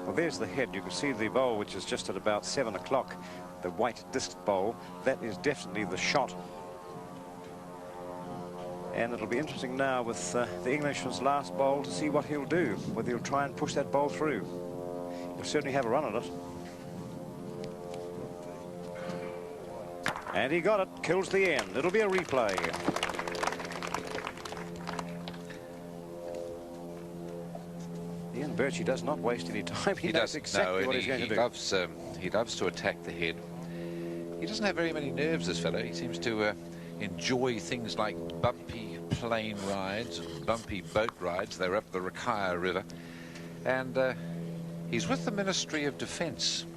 Well, there's the head. You can see the bowl, which is just at about 7 o'clock. The white disc bowl. That is definitely the shot. And it'll be interesting now with the Englishman's last bowl to see what he'll do, whether he'll try and push that bowl through. He'll certainly have a run at it. And he got it, kills the end. It'll be a replay. Ian Birchie does not waste any time. He knows exactly what he's going to do. He loves to attack the head. He doesn't have very many nerves, this fellow. He seems to enjoy things like bumpy plane rides, bumpy boat rides. They're up the Rakaya River. And he's with the Ministry of Defence.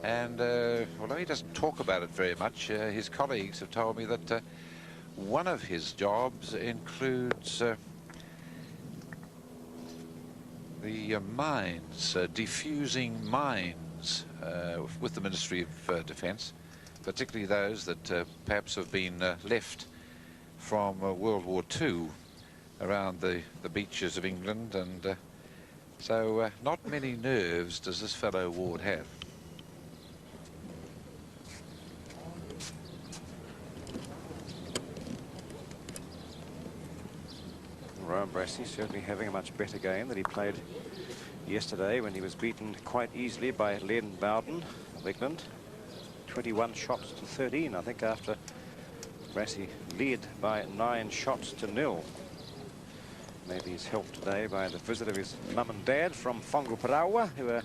And although he doesn't talk about it very much, his colleagues have told me that one of his jobs includes the mines, defusing mines with the Ministry of Defence, particularly those that perhaps have been left from World War II around the beaches of England. And so not many nerves does this fellow Ward have. Rowan Brassey certainly having a much better game than he played yesterday when he was beaten quite easily by Len Bowden of England. 21 shots to 13, I think, after Brassey led by 9 shots to 0. Maybe he's helped today by the visit of his mum and dad from Whangaparaoa, who are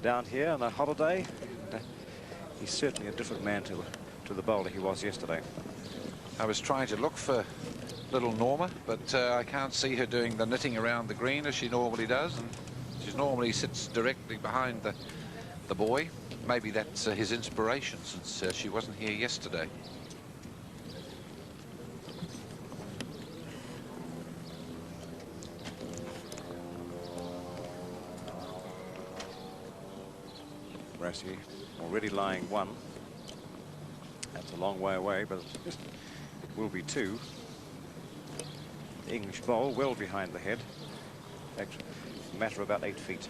down here on a holiday. He's certainly a different man to the bowler he was yesterday. I was trying to look for little Norma, but I can't see her doing the knitting around the green as she normally does, and she normally sits directly behind the boy. Maybe that's his inspiration, since she wasn't here yesterday. Brassey already lying 1. That's a long way away, but it will be 2. The English bowl well behind the head. Actually, a matter of about 8 feet.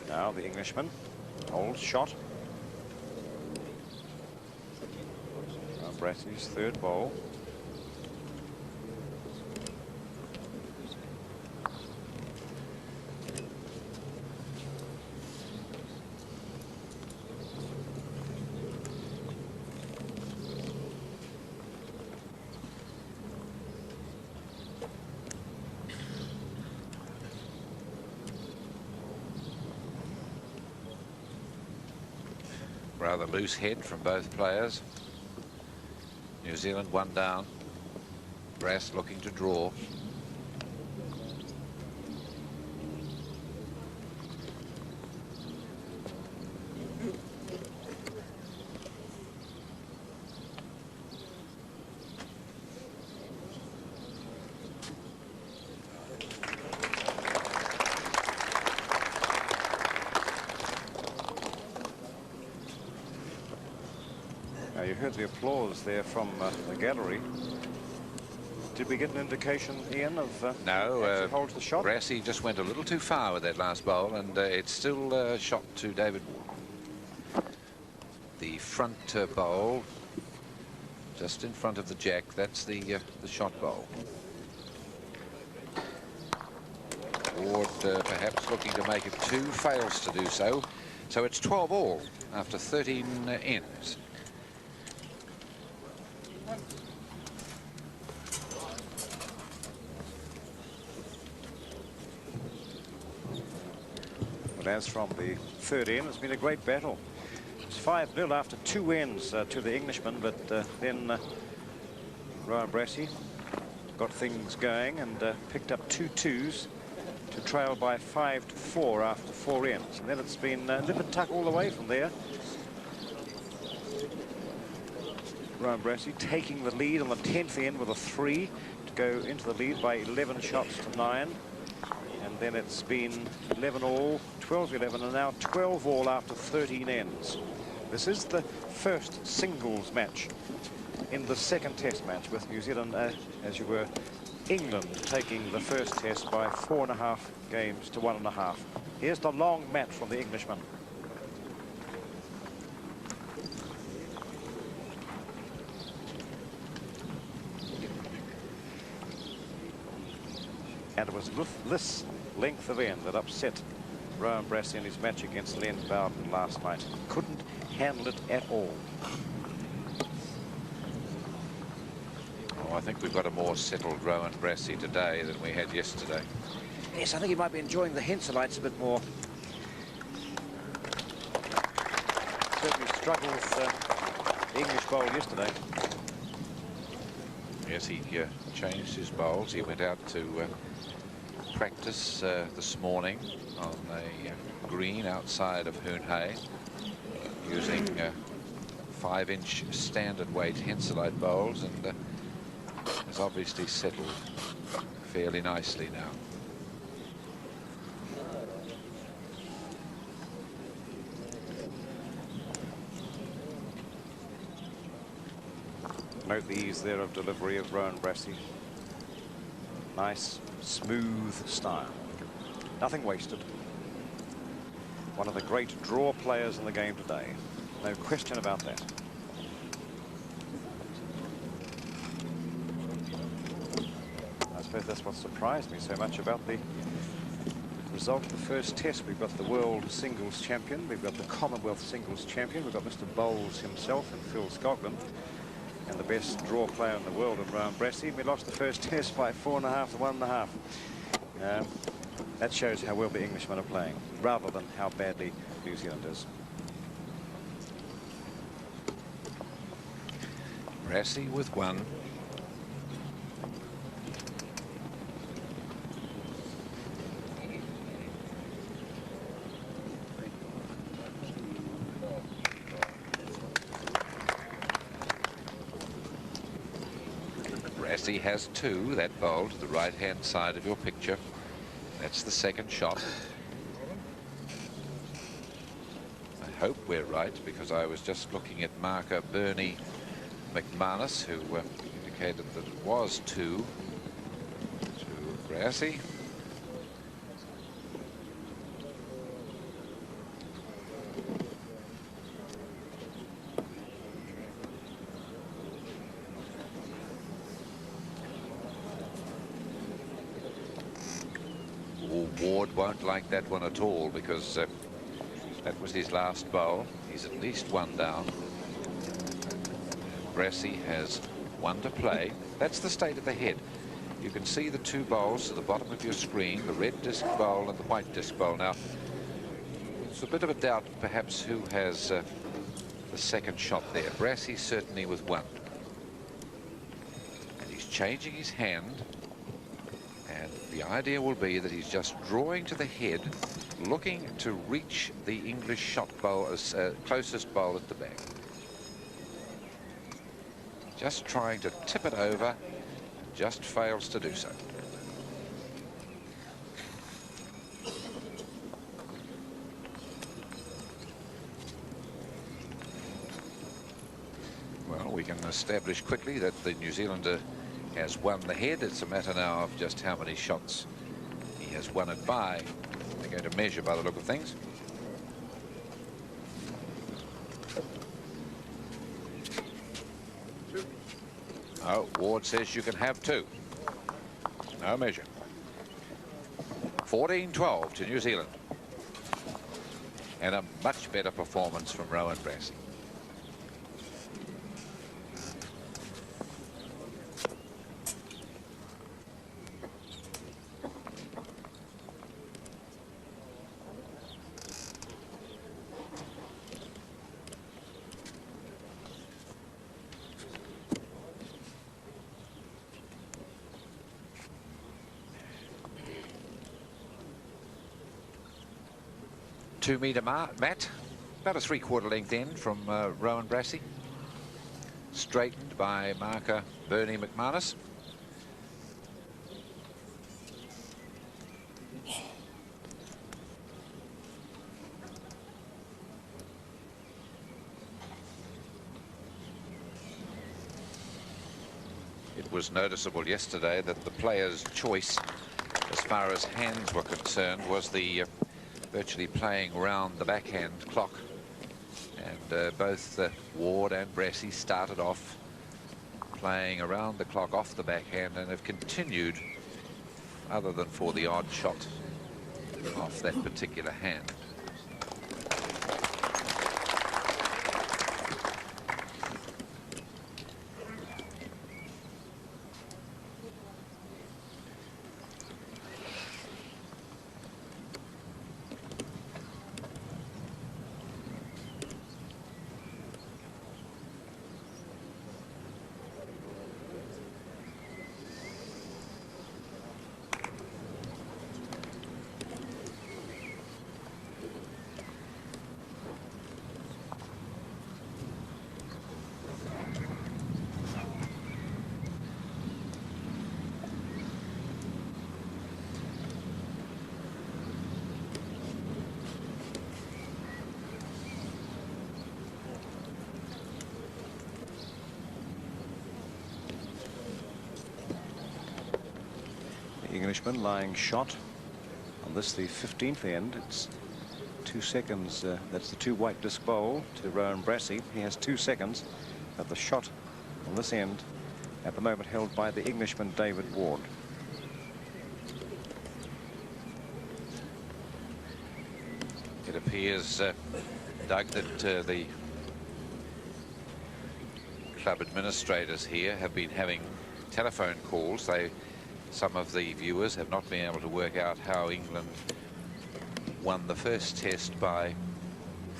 Now the Englishman, old shot. Brassey's 3rd bowl. Rather loose head from both players. New Zealand 1 down. Brass looking to draw. You heard the applause there from the gallery. Did we get an indication, Ian, of no, holds the shot? Brassey just went a little too far with that last bowl, and it's still a shot to David Ward. The front bowl, just in front of the jack, that's the shot bowl. Ward perhaps looking to make it 2, fails to do so. So it's 12 all after 13 ends. But as from the third end, it's been a great battle. It's 5-0 after 2 ends to the Englishman, but then Rowan Brassey got things going and picked up 2 twos to trail by 5-4 after 4 ends. And then it's been nip and tuck all the way from there. Rowan Brassey taking the lead on the 10th end with a 3 to go into the lead by 11 shots to 9. And then it's been 11 all, 12-11, and now 12 all after 13 ends. This is the first singles match in the second test match with New Zealand, as you were, England taking the first test by 4.5 games to 1.5. Here's the long match from the Englishman. And it was this length of end that upset Rowan Brassey in his match against Len Bowden last night. Couldn't handle it at all. Oh, I think we've got a more settled Rowan Brassey today than we had yesterday. Yes, I think he might be enjoying the Henselites a bit more. Certainly struggled with the English bowl yesterday. Yes, he changed his bowls. He went out to practice this morning on a green outside of Hoon Hay using 5-inch standard weight Henselite bowls, and has obviously settled fairly nicely now. Note the ease there of delivery of Rowan Brassey. Nice, smooth style. Nothing wasted. One of the great draw players in the game today. No question about that. I suppose that's what surprised me so much about the result of the first test. We've got the world singles champion. We've got the Commonwealth singles champion. We've got Mr. Bowles himself and Phil Scotland. And the best draw player in the world of Rowan Brassey. We lost the first test by 4.5 to 1.5. That shows how well the Englishmen are playing, rather than how badly New Zealand is. Brassey with 1. Brassey has 2, that bowl to the right-hand side of your picture. That's the second shot. I hope we're right, because I was just looking at marker Bernie McManus, who indicated that it was 2 to Brassey. Ward won't like that one at all, because that was his last bowl. He's at least 1 down. Brassey has 1 to play. That's the state of the head. You can see the 2 bowls to the bottom of your screen, the red disc bowl and the white disc bowl. Now, it's a bit of a doubt perhaps who has the second shot there. Brassey certainly with 1. And he's changing his hand. And the idea will be that he's just drawing to the head, looking to reach the English shot bowl as closest bowl at the back. Just trying to tip it over, and just fails to do so. Well, we can establish quickly that the New Zealander has won the head. It's a matter now of just how many shots he has won it by. They're going to measure by the look of things. Oh, Ward says you can have 2. No measure. 14-12 to New Zealand. And a much better performance from Rowan Brassey. Two-metre mat, about a 3/4 length end from Rowan Brassey, straightened by marker Bernie McManus. It was noticeable yesterday that the player's choice, as far as hands were concerned, was the virtually playing round the backhand clock, and both Ward and Brassey started off playing around the clock off the backhand and have continued, other than for the odd shot off that particular hand. Englishman lying shot on this, the 15th end. It's 2 seconds. That's the 2 white disc bowl to Rowan Brassey. He has 2 seconds of the shot on this end, at the moment held by the Englishman David Ward. It appears, Doug, that the club administrators here have been having telephone calls. Some of the viewers have not been able to work out how England won the first test by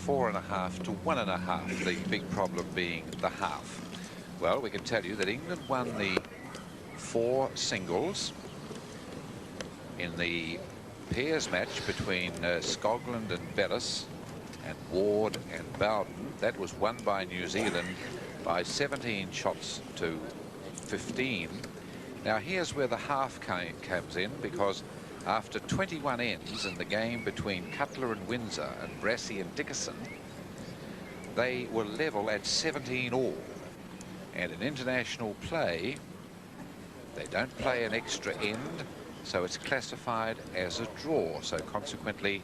4.5 to 1.5, the big problem being the half. Well, we can tell you that England won the 4 singles in the pairs match between Skoglund and Bellis and Ward and Bowden. That was won by New Zealand by 17 shots to 15. Now here's where the half comes in, because after 21 ends in the game between Cutler and Windsor and Brassey and Dickerson, they were level at 17 all. And in international play, they don't play an extra end, so it's classified as a draw. So consequently,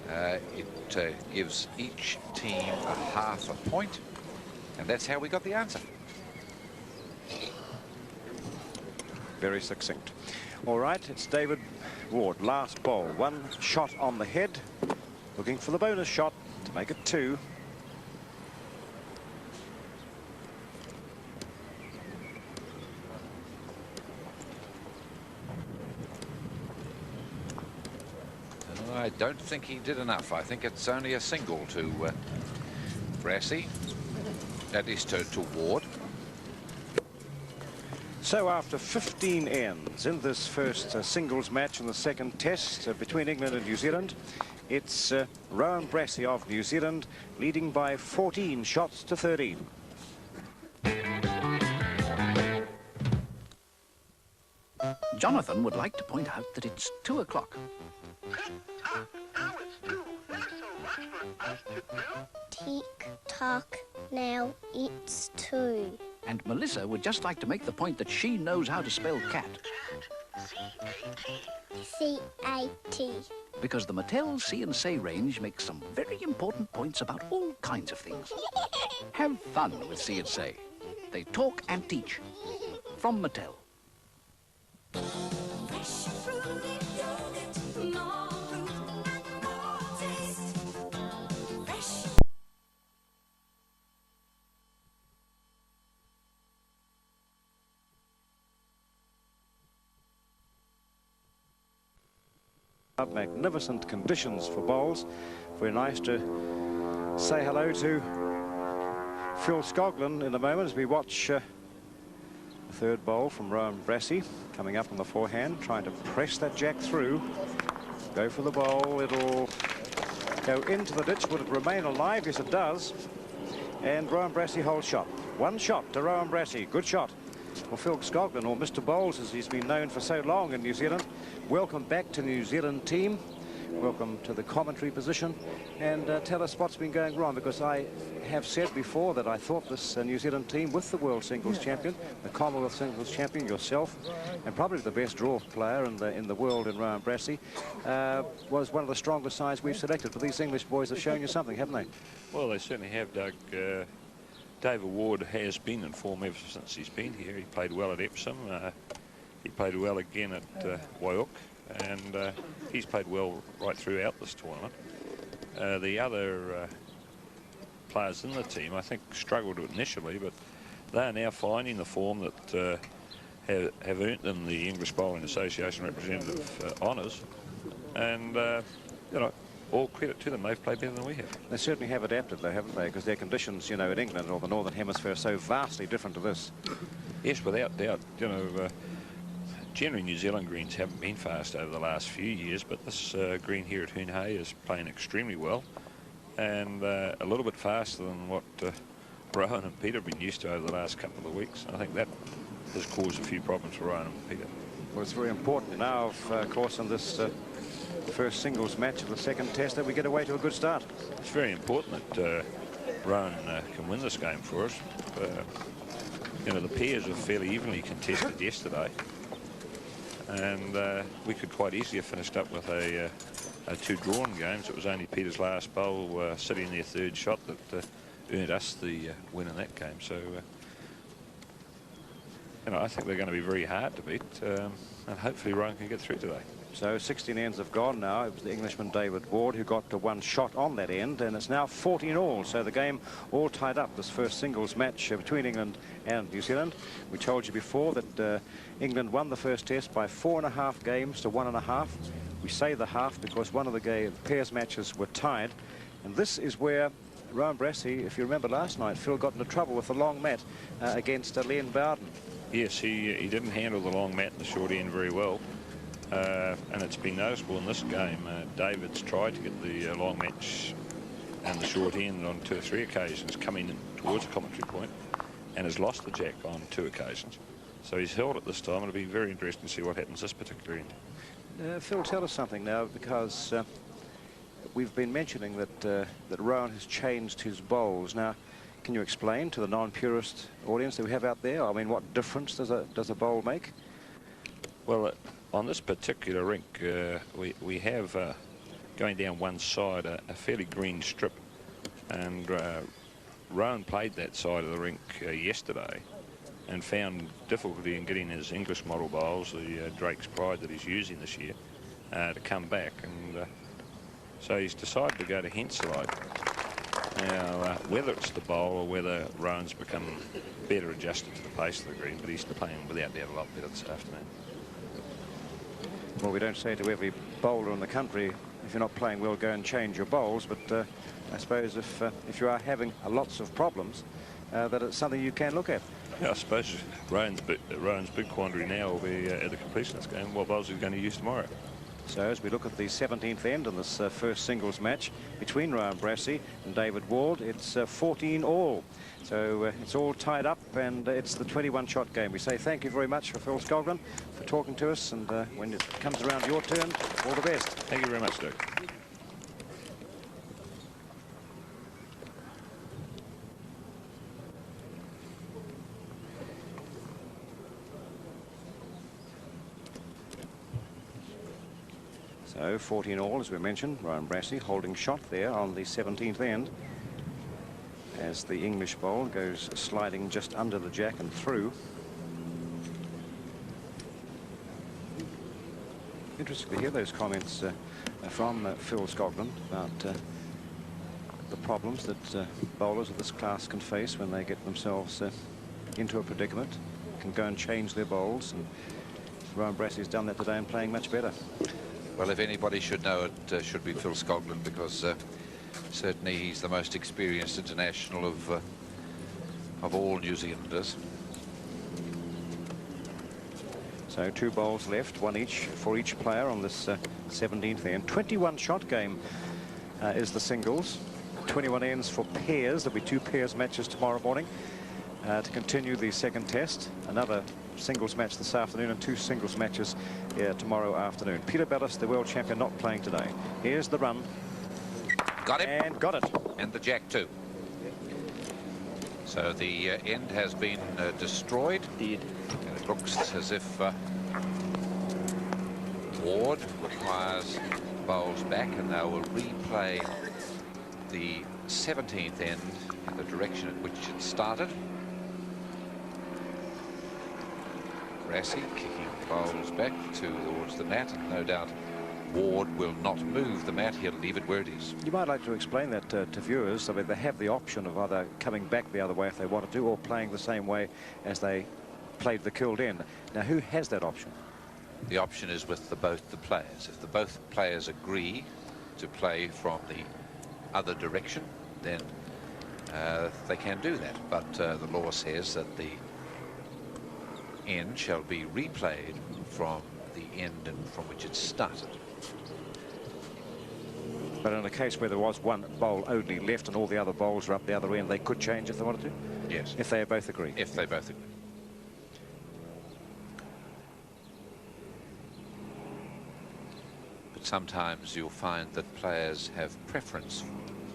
it gives each team a half a point, and that's how we got the answer. Very succinct. All right, it's David Ward, last bowl. 1 shot on the head, looking for the bonus shot to make it 2. I don't think he did enough. I think it's only a single to Brassey, at least to Ward. So after 15 ends in this first singles match in the second test between England and New Zealand, it's Rowan Brassey of New Zealand leading by 14 shots to 13. Jonathan would like to point out that it's 2 o'clock. Tick tock, now it's 2. And Melissa would just like to make the point that she knows how to spell cat. C-A-T. Because the Mattel C&Say range makes some very important points about all kinds of things. Have fun with C&Say. They talk and teach. From Mattel. Magnificent conditions for bowls. Very nice to say hello to Phil Scoglin in a moment as we watch the third bowl from Rowan Brassey coming up on the forehand, trying to press that jack through. Go for the bowl. It'll go into the ditch. Would it remain alive? Yes, it does. And Rowan Brassey holds shot. One shot to Rowan Brassey. Good shot. Well, Phil Scoglin, or Mr. Bowles, as he's been known for so long in New Zealand. Welcome back to the New Zealand team. Welcome to the commentary position. And tell us what's been going wrong, because I have said before that I thought this New Zealand team, with the World Singles Champion, the Commonwealth Singles Champion, yourself, and probably the best draw player in the world in Rowan Brassey, was one of the strongest sides we've selected. But these English boys have shown you something, haven't they? Well, they certainly have, Doug. David Ward has been in form ever since he's been here. He played well at Epsom. He played well again at Waiok, and he's played well right throughout this tournament. The other players in the team, I think, struggled initially, but they are now finding the form that have earned them the English Bowling Association representative honours, and you know, all credit to them. They've played better than we have. They certainly have adapted, though, haven't they? Because their conditions, you know, in England or the Northern Hemisphere are so vastly different to this. Yes, without doubt. You know, generally New Zealand greens haven't been fast over the last few years, but this green here at Hoon Hay is playing extremely well, and a little bit faster than what Rowan and Peter have been used to over the last couple of weeks. I think that has caused a few problems for Rowan and Peter. Well, it's very important now, of course, in this first singles match of the second test, that we get away to a good start. It's very important that Rowan can win this game for us. You know, the pairs were fairly evenly contested yesterday, and we could quite easily have finished up with a two drawn games. It was only Peter's last bowl sitting their third shot that earned us the win in that game. So you know, I think they're going to be very hard to beat, and hopefully Rowan can get through today. So 16 ends have gone now. It was the Englishman David Ward who got to one shot on that end, and it's now 14 all. So the game all tied up, this first singles match between England and New Zealand. We told you before that England won the first test by 4.5 games to 1.5. We say the half because one of the pairs matches were tied, and this is where Rowan Brassey, if you remember last night, Phil got into trouble with the long mat against Len Bowden. Yes, he didn't handle the long mat and the short end very well. And it's been noticeable in this game. David's tried to get the long match and the short end on 2 or 3 occasions, coming in towards the commentary point, and has lost the jack on 2 occasions. So he's held it this time. It'll be very interesting to see what happens this particular end. Phil, tell us something now, because we've been mentioning that Rowan has changed his bowls. Now, can you explain to the non-purist audience that we have out there, I mean, what difference does a bowl make? Well, on this particular rink, we have going down one side a fairly green strip, and Rowan played that side of the rink yesterday and found difficulty in getting his English model bowls, the Drake's Pride that he's using this year, to come back, and so he's decided to go to Henselite. Now, whether it's the bowl or whether Rowan's become better adjusted to the pace of the green, but he's playing without doubt a lot better this afternoon. Well, we don't say to every bowler in the country, if you're not playing well, go and change your bowls, but I suppose if you are having lots of problems, that it's something you can look at. Yeah, I suppose Rowan's big quandary now will be at the completion of this game, what bowls he's going to use tomorrow. So as we look at the 17th end in this first singles match between Rowan Brassey and David Ward, it's 14 all. So it's all tied up, and it's the 21-shot game. We say thank you very much for Phil Scoglin for talking to us, and when it comes around your turn, all the best. Thank you very much, Doug. So 14 all, as we mentioned. Rowan Brassey holding shot there on the 17th end as the English bowl goes sliding just under the jack and through. Interesting to hear those comments from Phil Scoglan about the problems that bowlers of this class can face when they get themselves into a predicament, can go and change their bowls, and Rowan Brassey's done that today and playing much better. Well, if anybody should know it, should be Phil Scoglan, because certainly he's the most experienced international of all New Zealanders. So 2 bowls left, 1 each for each player on this 17th end. 21 shot game is the singles. 21 ends for pairs. There'll be 2 pairs matches tomorrow morning to continue the second test. Another singles match this afternoon and 2 singles matches tomorrow afternoon. Peter Bellis, the world champion, not playing today. Here's the run. Got it. And got it. And the jack too. So the end has been destroyed. And it looks as if Ward requires bowls back, and they will replay the 17th end in the direction at which it started. Brassey kicking bowls back towards the mat, and no doubt Ward will not move the mat. He'll leave it where it is. You might like to explain that to viewers, so that they have the option of either coming back the other way if they want to, or playing the same way as they played the killed end. Now, who has that option? The option is with both the players. If both players agree to play from the other direction, then they can do that. But the law says that the end shall be replayed from the end and from which it started. But in a case where there was one bowl only left and all the other bowls are up the other end, they could change if they wanted to? Yes. If they both agree? If they both agree. But sometimes you'll find that players have preference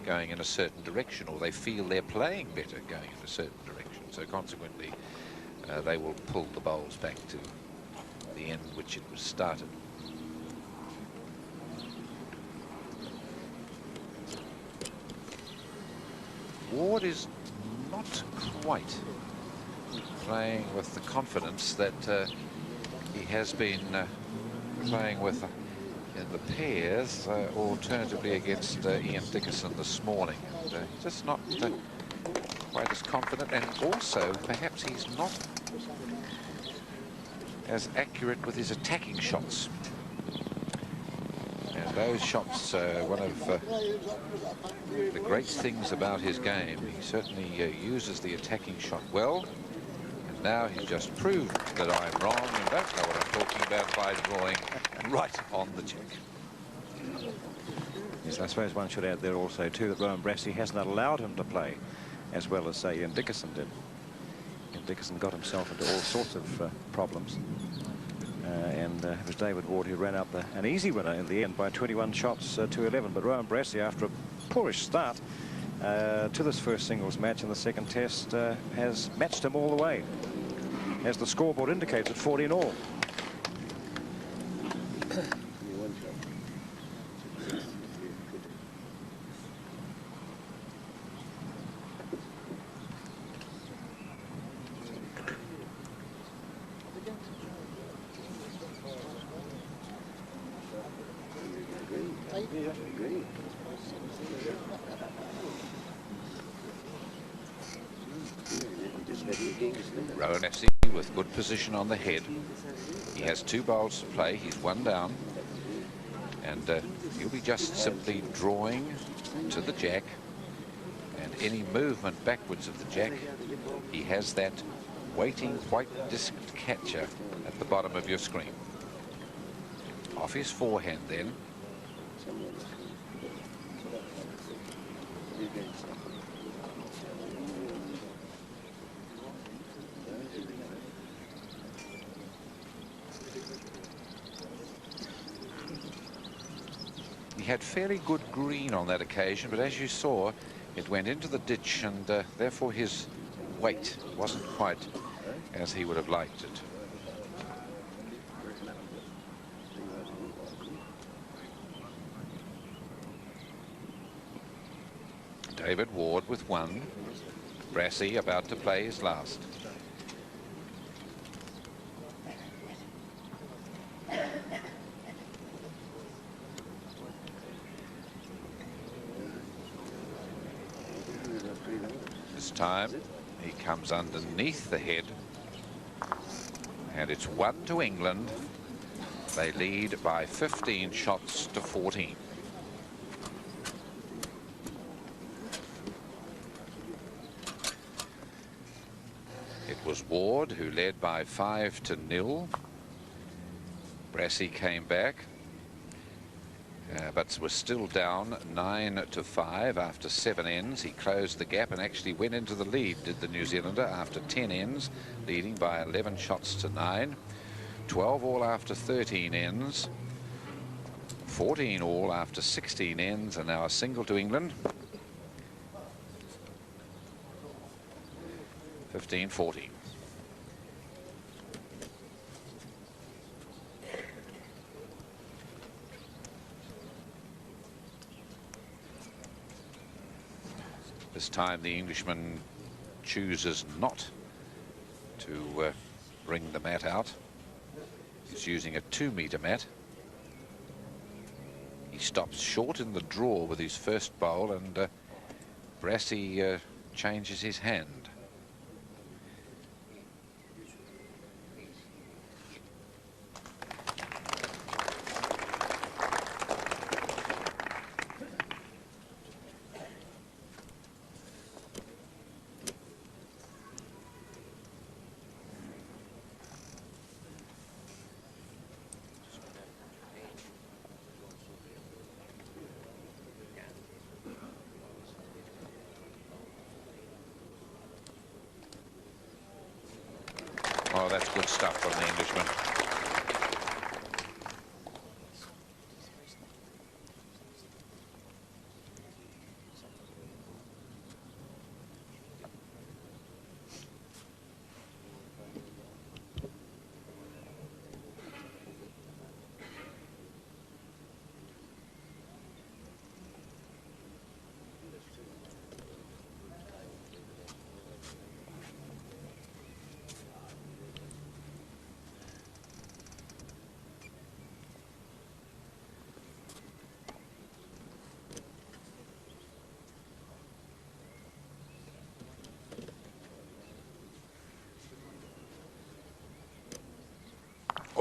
going in a certain direction, or they feel they're playing better going in a certain direction. So consequently, they will pull the bowls back to the end which it was started. Ward is not quite playing with the confidence that he has been playing with in the pairs, alternatively against Ian Dickerson this morning. And, just not quite as confident, and also perhaps he's not as accurate with his attacking shots. And those shots, one of the great things about his game, he certainly uses the attacking shot well. And now he's just proved that I'm wrong and don't know what I'm talking about by drawing right on the check. Yes, I suppose one should add there also too that Rowan Brassey hasn't allowed him to play as well as Ian Dickerson did. Ian Dickerson got himself into all sorts of problems. And it was David Ward who ran up an easy winner in the end by 21 shots to 11. But Rowan Brassey, after a poorish start to this first singles match in the second test, has matched him all the way, as the scoreboard indicates, at 14 all. Rowan FC with good position on the head. He has 2 bowls to play. He's 1 down. And he'll be just simply drawing to the jack. And any movement backwards of the jack, he has that waiting white disc catcher at the bottom of your screen. Off his forehand then. He had fairly good green on that occasion, but as you saw, it went into the ditch, and therefore his weight wasn't quite as he would have liked it. David Ward with 1. Brassey about to play his last. This time he comes underneath the head, and it's 1 to England. They lead by 15 shots to 14. It was Ward who led by 5 to 0. Brassey came back, but was still down 9 to 5 after 7 ends. He closed the gap and actually went into the lead, did the New Zealander, after 10 ends, leading by 11 shots to 9. 12 all after 13 ends. 14 all after 16 ends, and now a single to England. 15-14. This time the Englishman chooses not to bring the mat out. He's using a 2-meter mat. He stops short in the draw with his first bowl, and Brassey changes his hand. Oh, that's good stuff from the Englishman.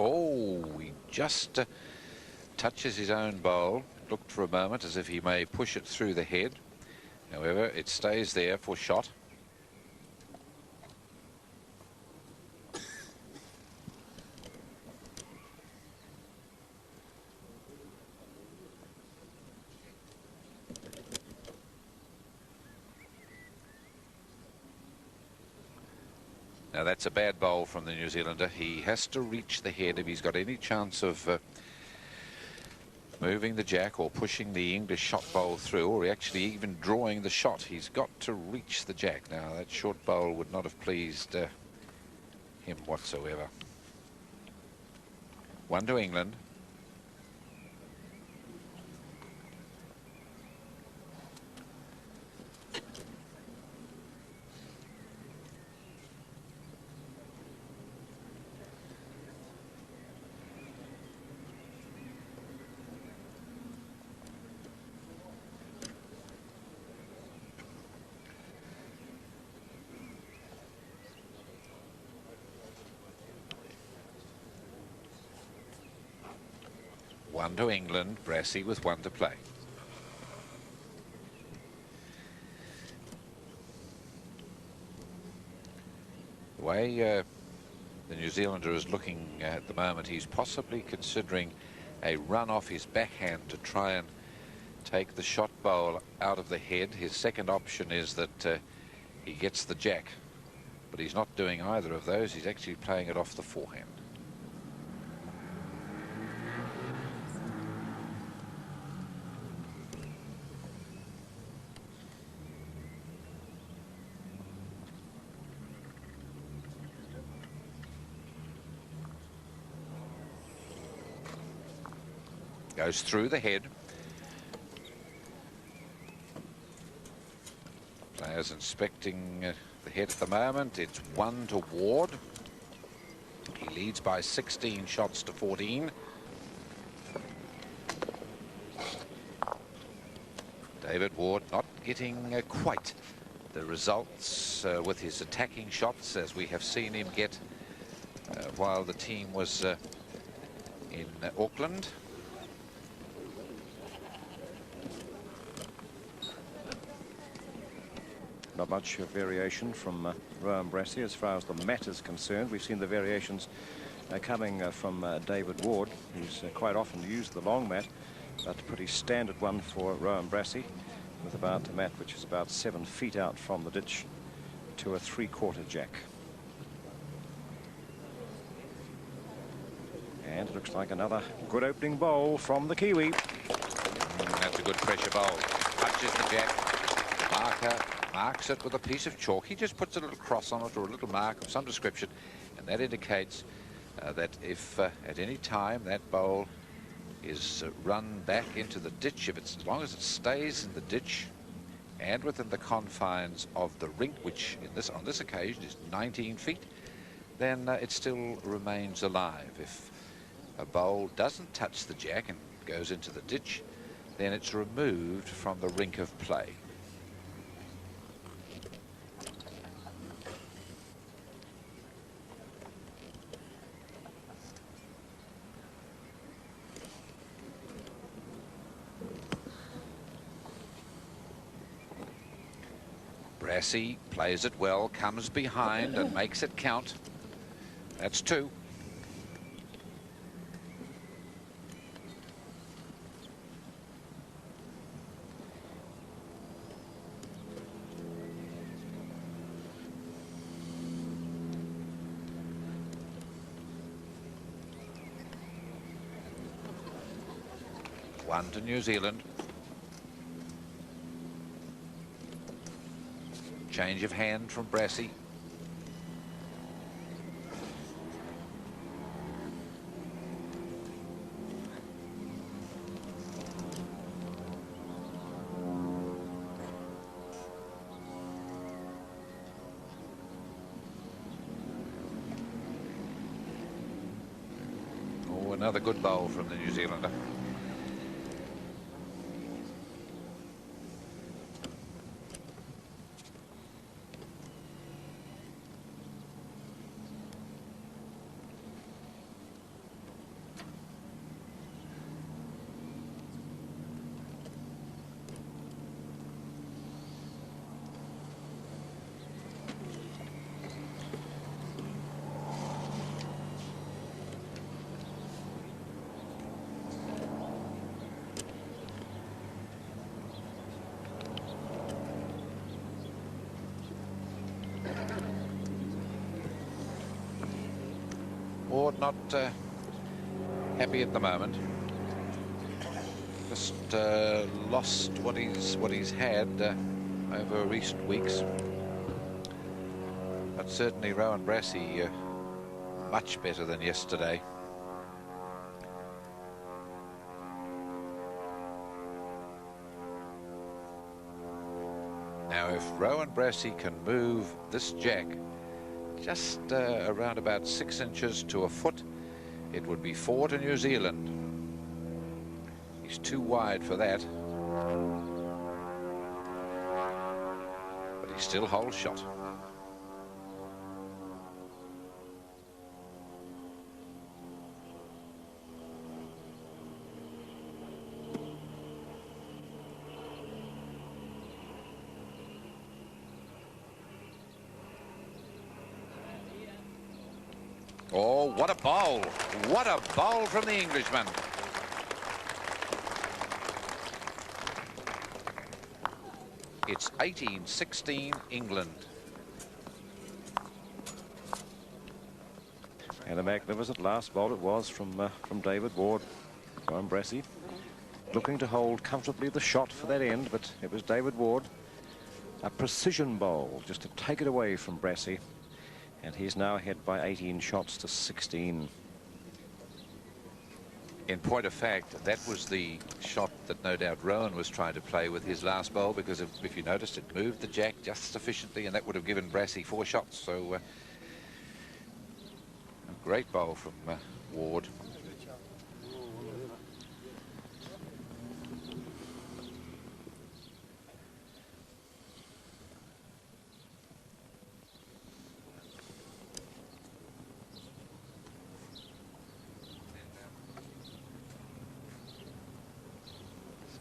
Oh, he just touches his own bowl. Looked for a moment as if he may push it through the head. However, it stays there for shot. Now that's a bad bowl from the New Zealander. He has to reach the head if he's got any chance of moving the jack or pushing the English shot bowl through, or actually even drawing the shot. He's got to reach the jack. Now that short bowl would not have pleased him whatsoever. 1 to England. One to England, Brassey with 1 to play. The way the New Zealander is looking at the moment, he's possibly considering a run off his backhand to try and take the shot bowl out of the head. His second option is that he gets the jack, but he's not doing either of those. He's actually playing it off the forehand. Goes through the head. As inspecting the head at the moment, it's 1 to Ward. He leads by 16 shots to 14. David Ward not getting quite the results with his attacking shots as we have seen him get while the team was in Auckland. Not much variation from Rowan Brassey as far as the mat is concerned. We've seen the variations coming from David Ward, who's quite often used the long mat, but a pretty standard one for Rowan Brassey, with about a mat which is about 7 feet out from the ditch to a 3/4 jack. And it looks like another good opening bowl from the Kiwi. That's a good pressure bowl. Touches the jack. Marker marks it with a piece of chalk. He just puts a little cross on it or a little mark of some description, and that indicates that if at any time that bowl is run back into the ditch, as long as it stays in the ditch and within the confines of the rink, which on this occasion is 19 feet, then it still remains alive. If a bowl doesn't touch the jack and goes into the ditch, then it's removed from the rink of play. Brassey plays it well, comes behind and makes it count. That's 2. One to New Zealand. Change of hand from Brassey. Oh, another good bowl from the New Zealander. Ward not happy at the moment. Just lost what he's had over recent weeks. But certainly Rowan Brassey much better than yesterday. Now, if Rowan Brassey can move this jack just around about 6 inches to a foot, it would be 4 to New Zealand. He's too wide for that, but he still holds shot. Oh, what a bowl. What a bowl from the Englishman. It's 18-16 England. And a magnificent last bowl it was from David Ward. Rowan Brassey looking to hold comfortably the shot for that end, but it was David Ward. A precision bowl just to take it away from Brassey. And he's now ahead by 18 shots to 16. In point of fact, that was the shot that no doubt Rowan was trying to play with his last bowl, because if you noticed, it moved the jack just sufficiently, and that would have given Brassey 4 shots. So a great bowl from Ward.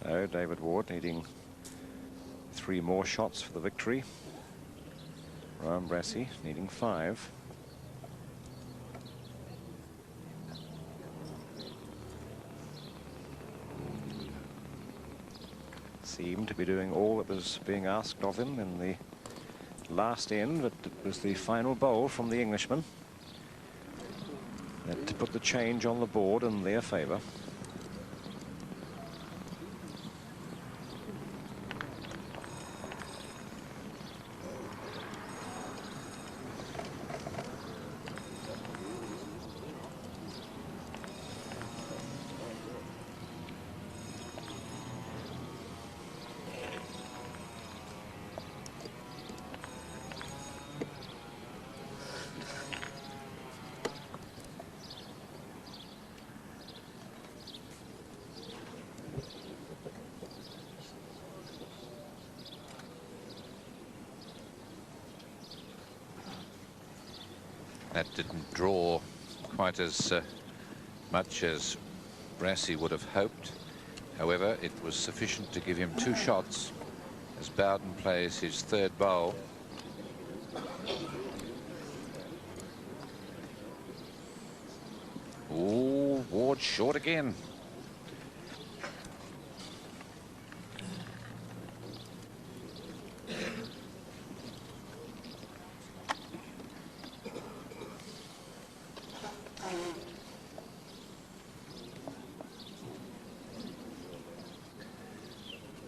So David Ward needing 3 more shots for the victory. Rowan Brassey needing 5. Seemed to be doing all that was being asked of him in the last end, but it was the final bowl from the Englishman that put the change on the board in their favour. That didn't draw quite as much as Brassey would have hoped. However, it was sufficient to give him 2 shots as Bowden plays his 3rd bowl. Ooh, Ward short again.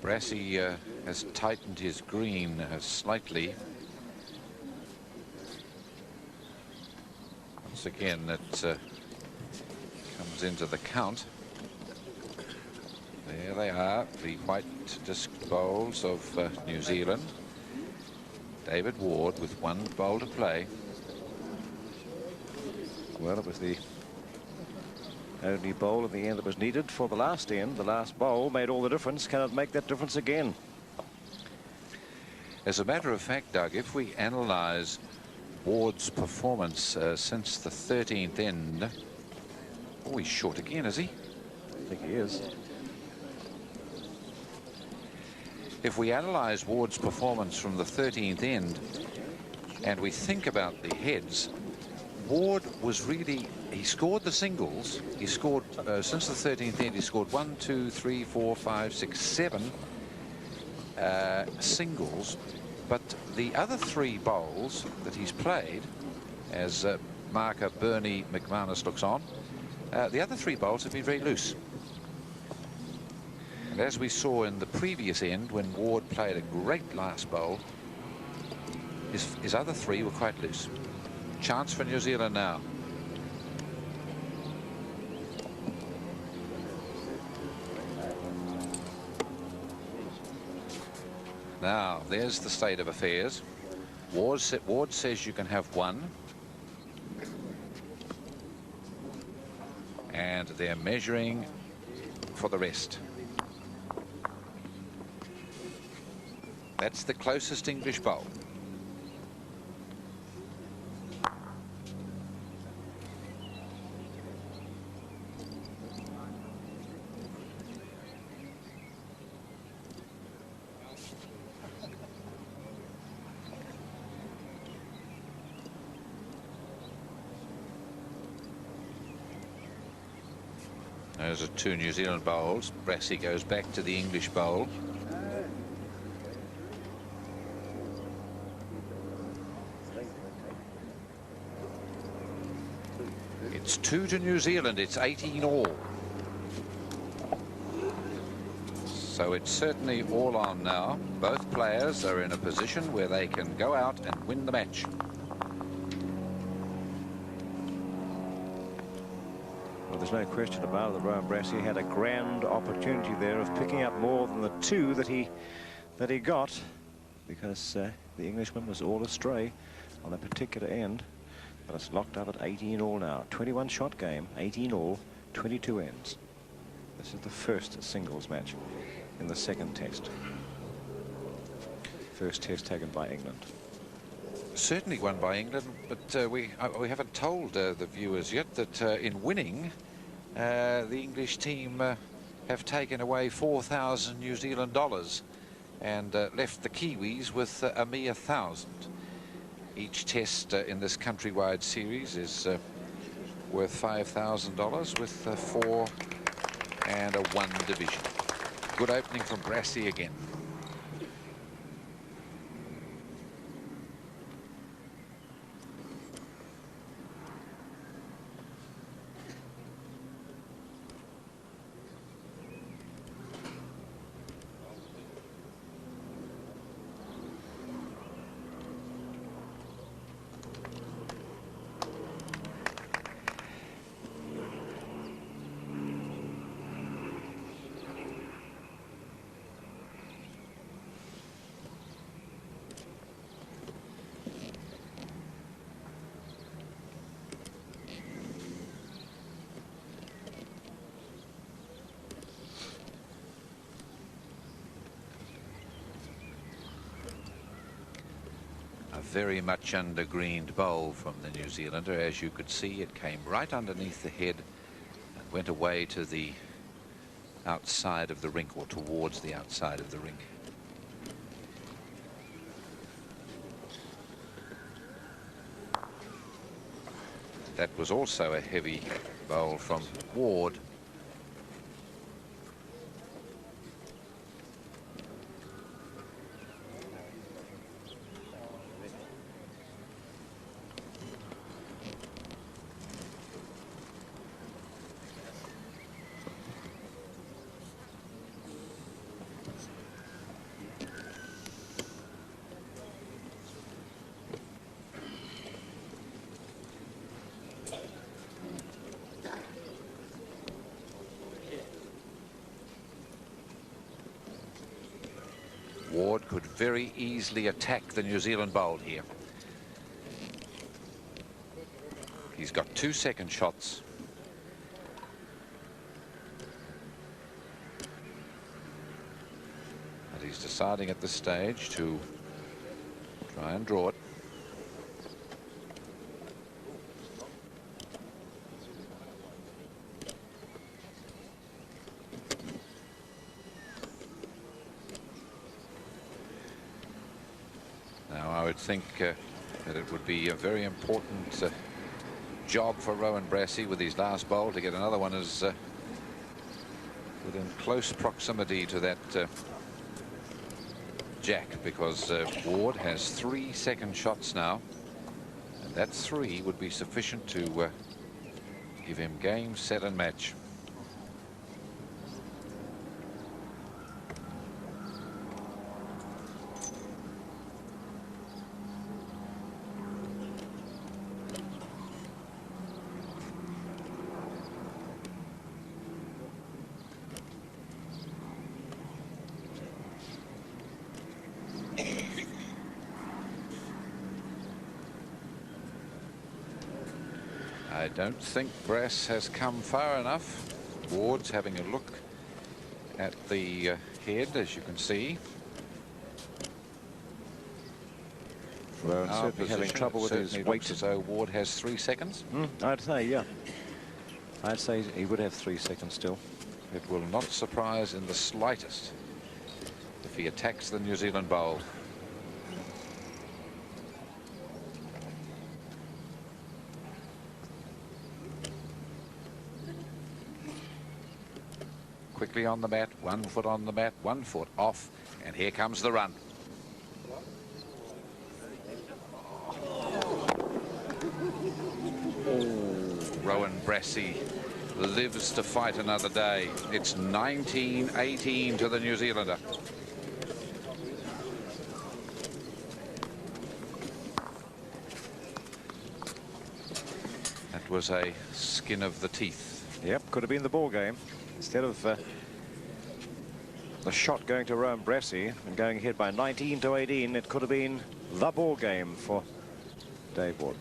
Brassey has tightened his green slightly. Once again, that comes into the count. There they are, the white disc bowls of New Zealand. David Ward with 1 bowl to play. Well, it was the only bowl at the end that was needed for the last end. The last bowl made all the difference. Can it make that difference again? As a matter of fact, Doug, if we analyse Ward's performance since the 13th end... Oh, he's short again, is he? I think he is. If we analyse Ward's performance from the 13th end and we think about the heads, Ward was really... He scored the singles. He scored, since the 13th end, he scored 1, 2, 3, 4, 5, 6, 7 singles. But the other 3 bowls that he's played, as marker Bernie McManus looks on, the other 3 bowls have been very loose. And as we saw in the previous end, when Ward played a great last bowl, his other 3 were quite loose. Chance for New Zealand now. Now, there's the state of affairs. Ward says you can have 1. And they're measuring for the rest. That's the closest English bowl. Those are 2 New Zealand bowls. Brassey goes back to the English bowl. It's 2 to New Zealand. It's 18 all. So it's certainly all on now. Both players are in a position where they can go out and win the match. Well, there's no question about it that Rowan Brassey had a grand opportunity there of picking up more than the 2 that he got, because the Englishman was all astray on that particular end. But it's locked up at 18 all now. 21 shot game, 18 all, 22 ends. This is the first singles match in the second test. First test taken by England. Certainly won by England, but we haven't told the viewers yet that in winning, the English team have taken away 4,000 New Zealand dollars and left the Kiwis with a mere 1,000. Each test in this countrywide series is worth $5,000 with 4 and a 1 division. Good opening from Brassey again. Very much undergreened bowl from the New Zealander. As you could see, it came right underneath the head and went away to the outside of the rink, or towards the outside of the rink. That was also a heavy bowl from Ward. Ward could very easily attack the New Zealand bowl here. He's got 2 second shots. And he's deciding at this stage to try and draw it. I would think that it would be a very important job for Rowan Brassey with his last bowl to get another one as within close proximity to that jack, because Ward has 3 second shots now, and that 3 would be sufficient to give him game, set and match. I don't think Brass has come far enough. Ward's having a look at the head, as you can see. Well, certainly having trouble with his weight. So Ward has 3 seconds. I'd say, yeah. I'd say he would have 3 seconds still. It will not surprise in the slightest if he attacks the New Zealand bowl. Quickly on the mat, 1 foot on the mat, 1 foot off, and here comes the run. Rowan Brassey lives to fight another day. It's 19-18 to the New Zealander. That was a skin of the teeth Yep, could have been the ball game. Instead of the shot going to Rowan Brassey and going ahead by 19-18, it could have been the ball game for Dave Ward.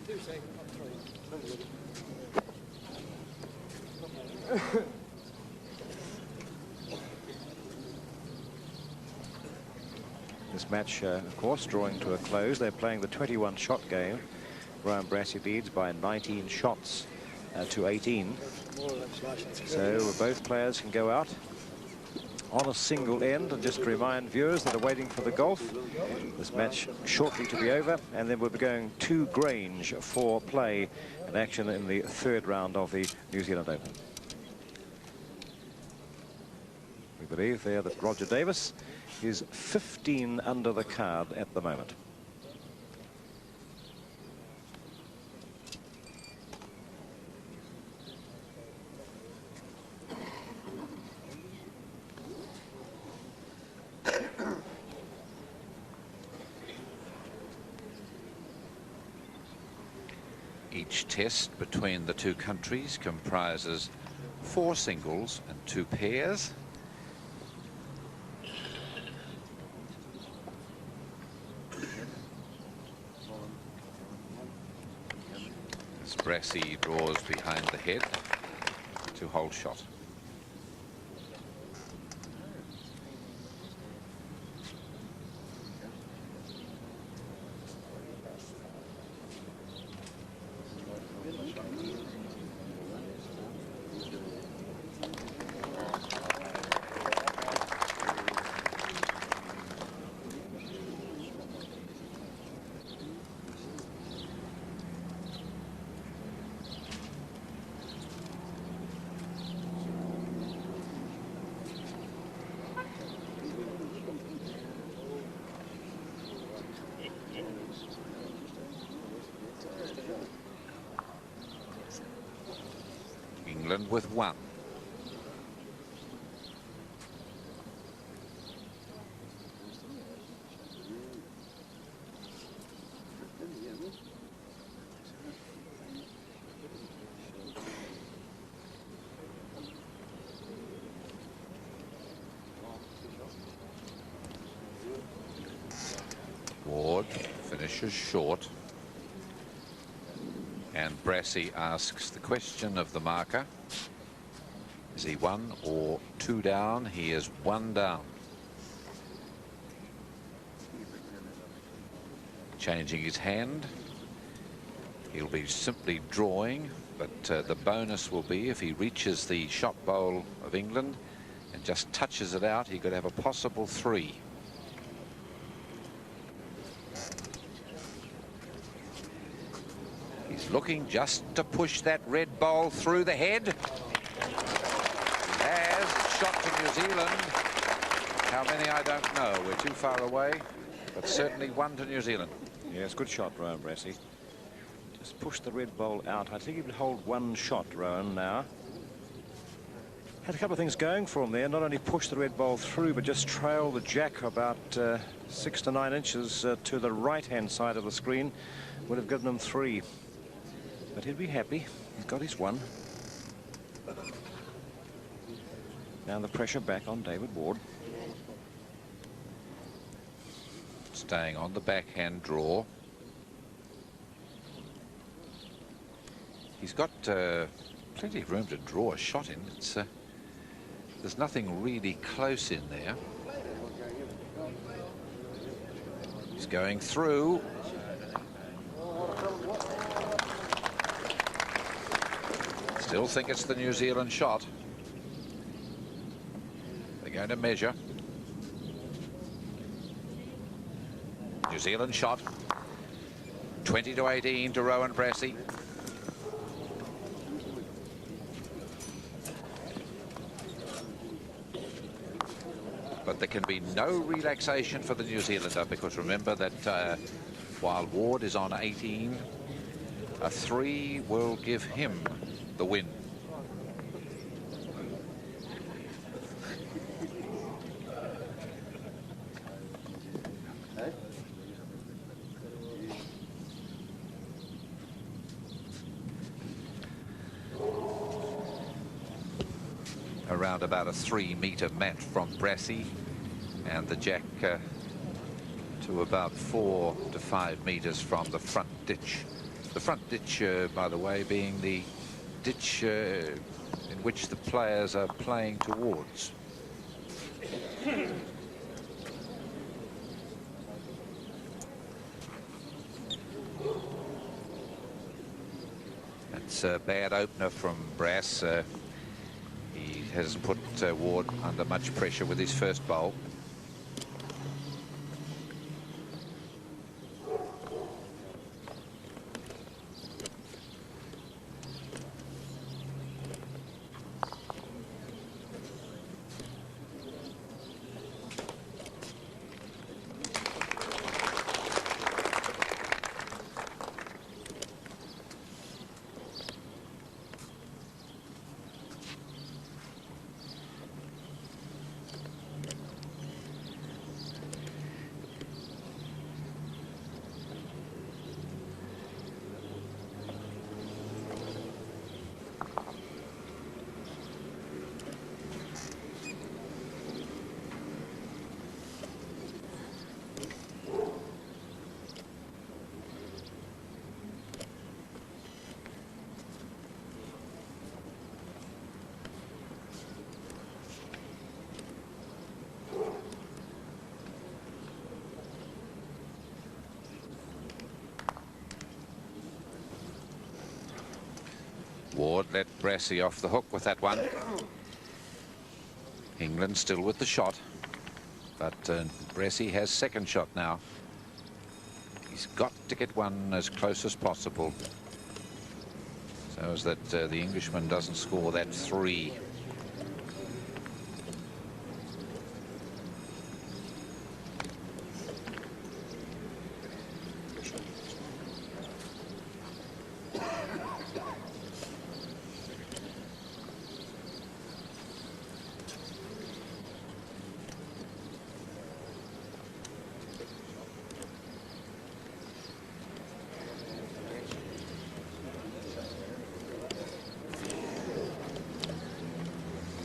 This match, of course, drawing to a close. They're playing the 21-shot game. Rowan Brassey leads by 19 shots to 18. So both players can go out on a single end. And just to remind viewers that are waiting for the golf, this match shortly to be over, and then we'll be going to Grange for play and action in the third round of the New Zealand Open. We believe there that Roger Davis is 15 under the card at the moment. Each test between the two countries comprises 4 singles and 2 pairs. As Brassey draws behind the head, 2-hole shot. England with 1. Ward finishes short. And Brassey asks the question of the marker. Is he 1 or 2 down? He is 1 down. Changing his hand. He'll be simply drawing, but the bonus will be if he reaches the shot bowl of England and just touches it out, he could have a possible 3. He's looking just to push that red bowl through the head. He has shot to New Zealand. How many, I don't know. We're too far away, but certainly 1 to New Zealand. Yes, good shot, Rowan Brassey. Just push the red bowl out. I think he would hold 1 shot, Rowan, now. Had a couple of things going for him there. Not only push the red bowl through, but just trail the jack about 6 to 9 inches to the right-hand side of the screen. Would have given him 3. But he'd be happy. He's got his 1. Now the pressure back on David Ward. Staying on the backhand draw. He's got plenty of room to draw a shot in. It's there's nothing really close in there. He's going through. Still think it's the New Zealand shot. They're going to measure. New Zealand shot. 20 to 18 to Rowan Brassey. But there can be no relaxation for the New Zealander, because remember that while Ward is on 18, a 3 will give him the win. around about a 3-metre mat from Brassey, and the jack to about 4 to 5 metres from the front ditch. The front ditch, by the way, being the ditch in which the players are playing towards. It's a bad opener from Brass. He has put Ward under much pressure with his first bowl. Ward let Brassey off the hook with that one. England still with the shot, but Brassey has second shot now. He's got to get one as close as possible so as that the Englishman doesn't score that 3.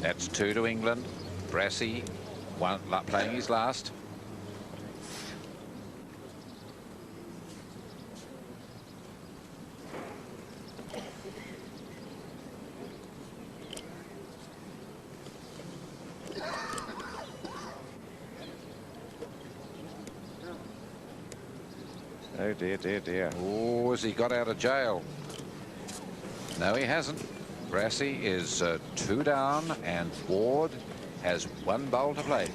That's 2 to England. Brassey playing his last. Oh dear, dear, dear. Oh, has he got out of jail? No, he hasn't. Brassey is 2 down, and Ward has 1 bowl to play.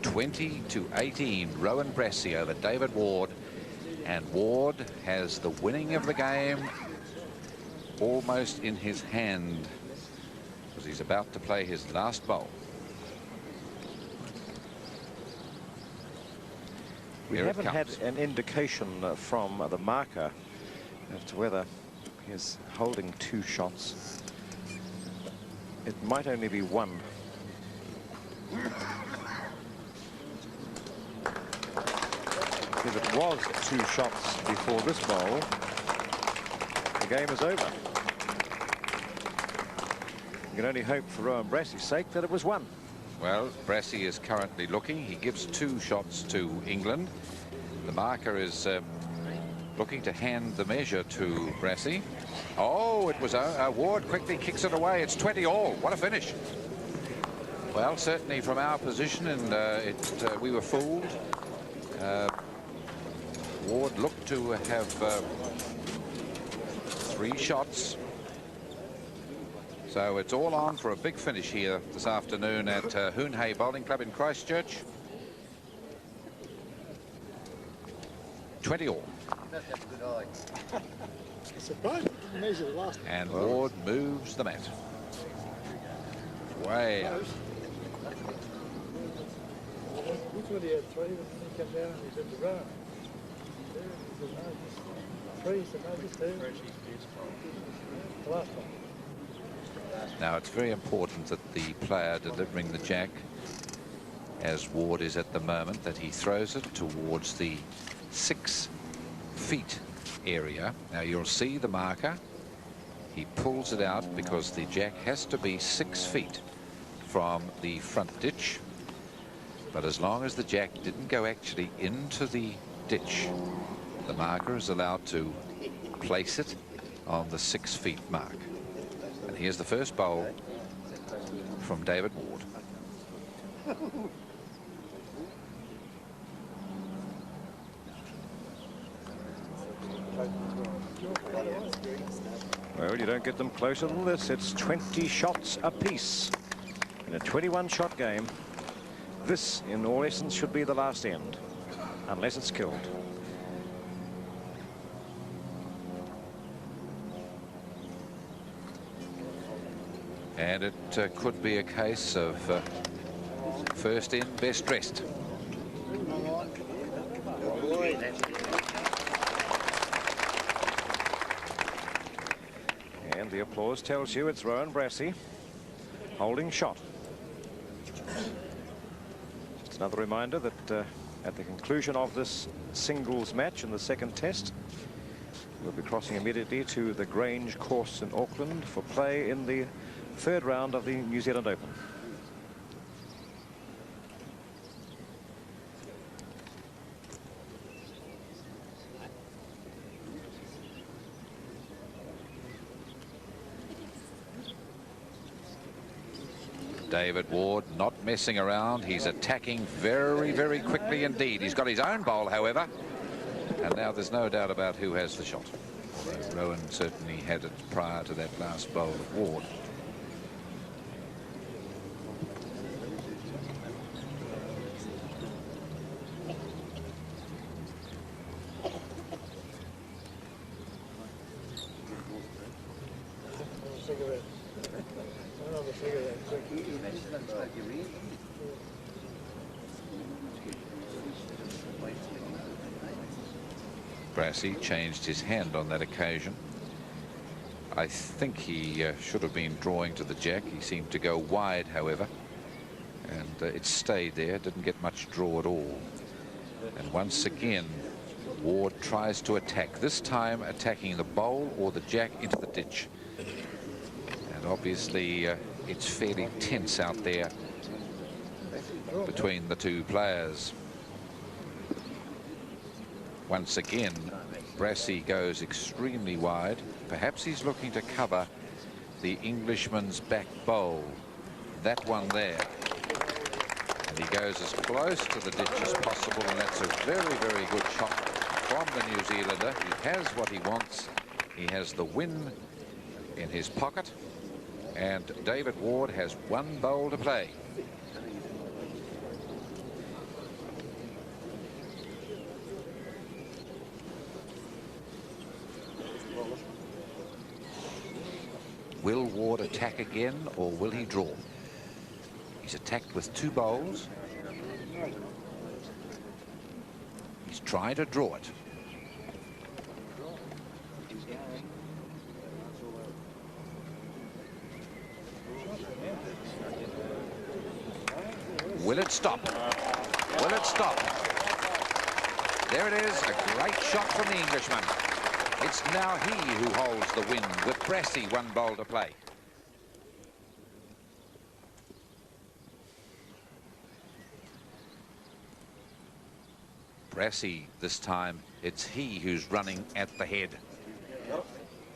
(20-18). Rowan Brassey over David Ward, and Ward has the winning of the game almost in his hand because he's about to play his last bowl. We haven't had an indication from the marker as to whether he's holding 2 shots. It might only be 1. If it was 2 shots before this bowl, the game is over. You can only hope for Rowan Brassey's sake that it was 1. Well, Brassey is currently looking. He gives 2 shots to England. The marker is looking to hand the measure to Brassey. Oh, it was Ward quickly kicks it away. It's 20 all. What a finish. Well, certainly from our position, and we were fooled. Ward looked to have 3 shots. So it's all on for a big finish here this afternoon at Hoonhay Bowling Club in Christchurch. 20 all. And Ward moves the mat. Way out. Which one he had 3 when he came down and he said to run? He said, no, just 2. The last one. Now, it's very important that the player delivering the jack as Ward is at the moment, that he throws it towards the 6 feet area. Now you'll see the marker. He pulls it out because the jack has to be 6 feet from the front ditch. But as long as the jack didn't go actually into the ditch, the marker is allowed to place it on the 6 feet mark. And here's the first bowl from David Ward. Well, you don't get them closer than this. It's 20 shots apiece in a 21-shot game. This, in all essence, should be the last end, unless it's killed. And it could be a case of first in, best dressed. And the applause tells you it's Rowan Brassey holding shot. Just another reminder that at the conclusion of this singles match in the second test, we'll be crossing immediately to the Grange course in Auckland for play in the third round of the New Zealand Open. David Ward not messing around. He's attacking very, very quickly indeed. He's got his own bowl, however. And now there's no doubt about who has the shot. Rowan certainly had it prior to that last bowl of Ward. Brassey changed his hand on that occasion. I think he should have been drawing to the jack. He seemed to go wide, however, and it stayed there. Didn't get much draw at all. And once again, Ward tries to attack, this time attacking the bowl or the jack into the ditch. And obviously it's fairly tense out there between the two players. Once again, Brassey goes extremely wide. Perhaps he's looking to cover the Englishman's back bowl. That one there. And he goes as close to the ditch as possible, and that's a very, very good shot from the New Zealander. He has what he wants. He has the win in his pocket. And David Ward has one bowl to play. Will Ward attack again, or will he draw? He's attacked with 2 bowls. He's trying to draw it. Will it stop? Will it stop? There it is, a great shot from the Englishman. It's now he who holds the win with Brassey one bowl to play. Brassey this time, it's he who's running at the head.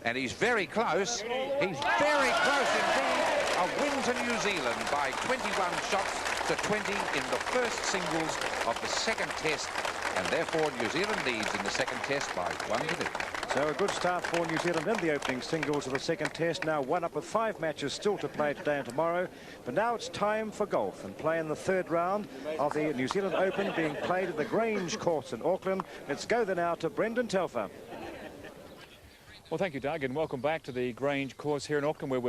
And he's very close. He's very close indeed. A win to New Zealand by 21 shots to 20 in the first singles of the second test. And therefore New Zealand leads in the second test by 1-0. So a good start for New Zealand in the opening singles of the second test. Now one up with 5 matches still to play today and tomorrow. But now it's time for golf and play in the third round of the New Zealand Open being played at the Grange course in Auckland. Let's go there now to Brendan Telfer. Well, thank you, Doug, and welcome back to the Grange course here in Auckland, where we're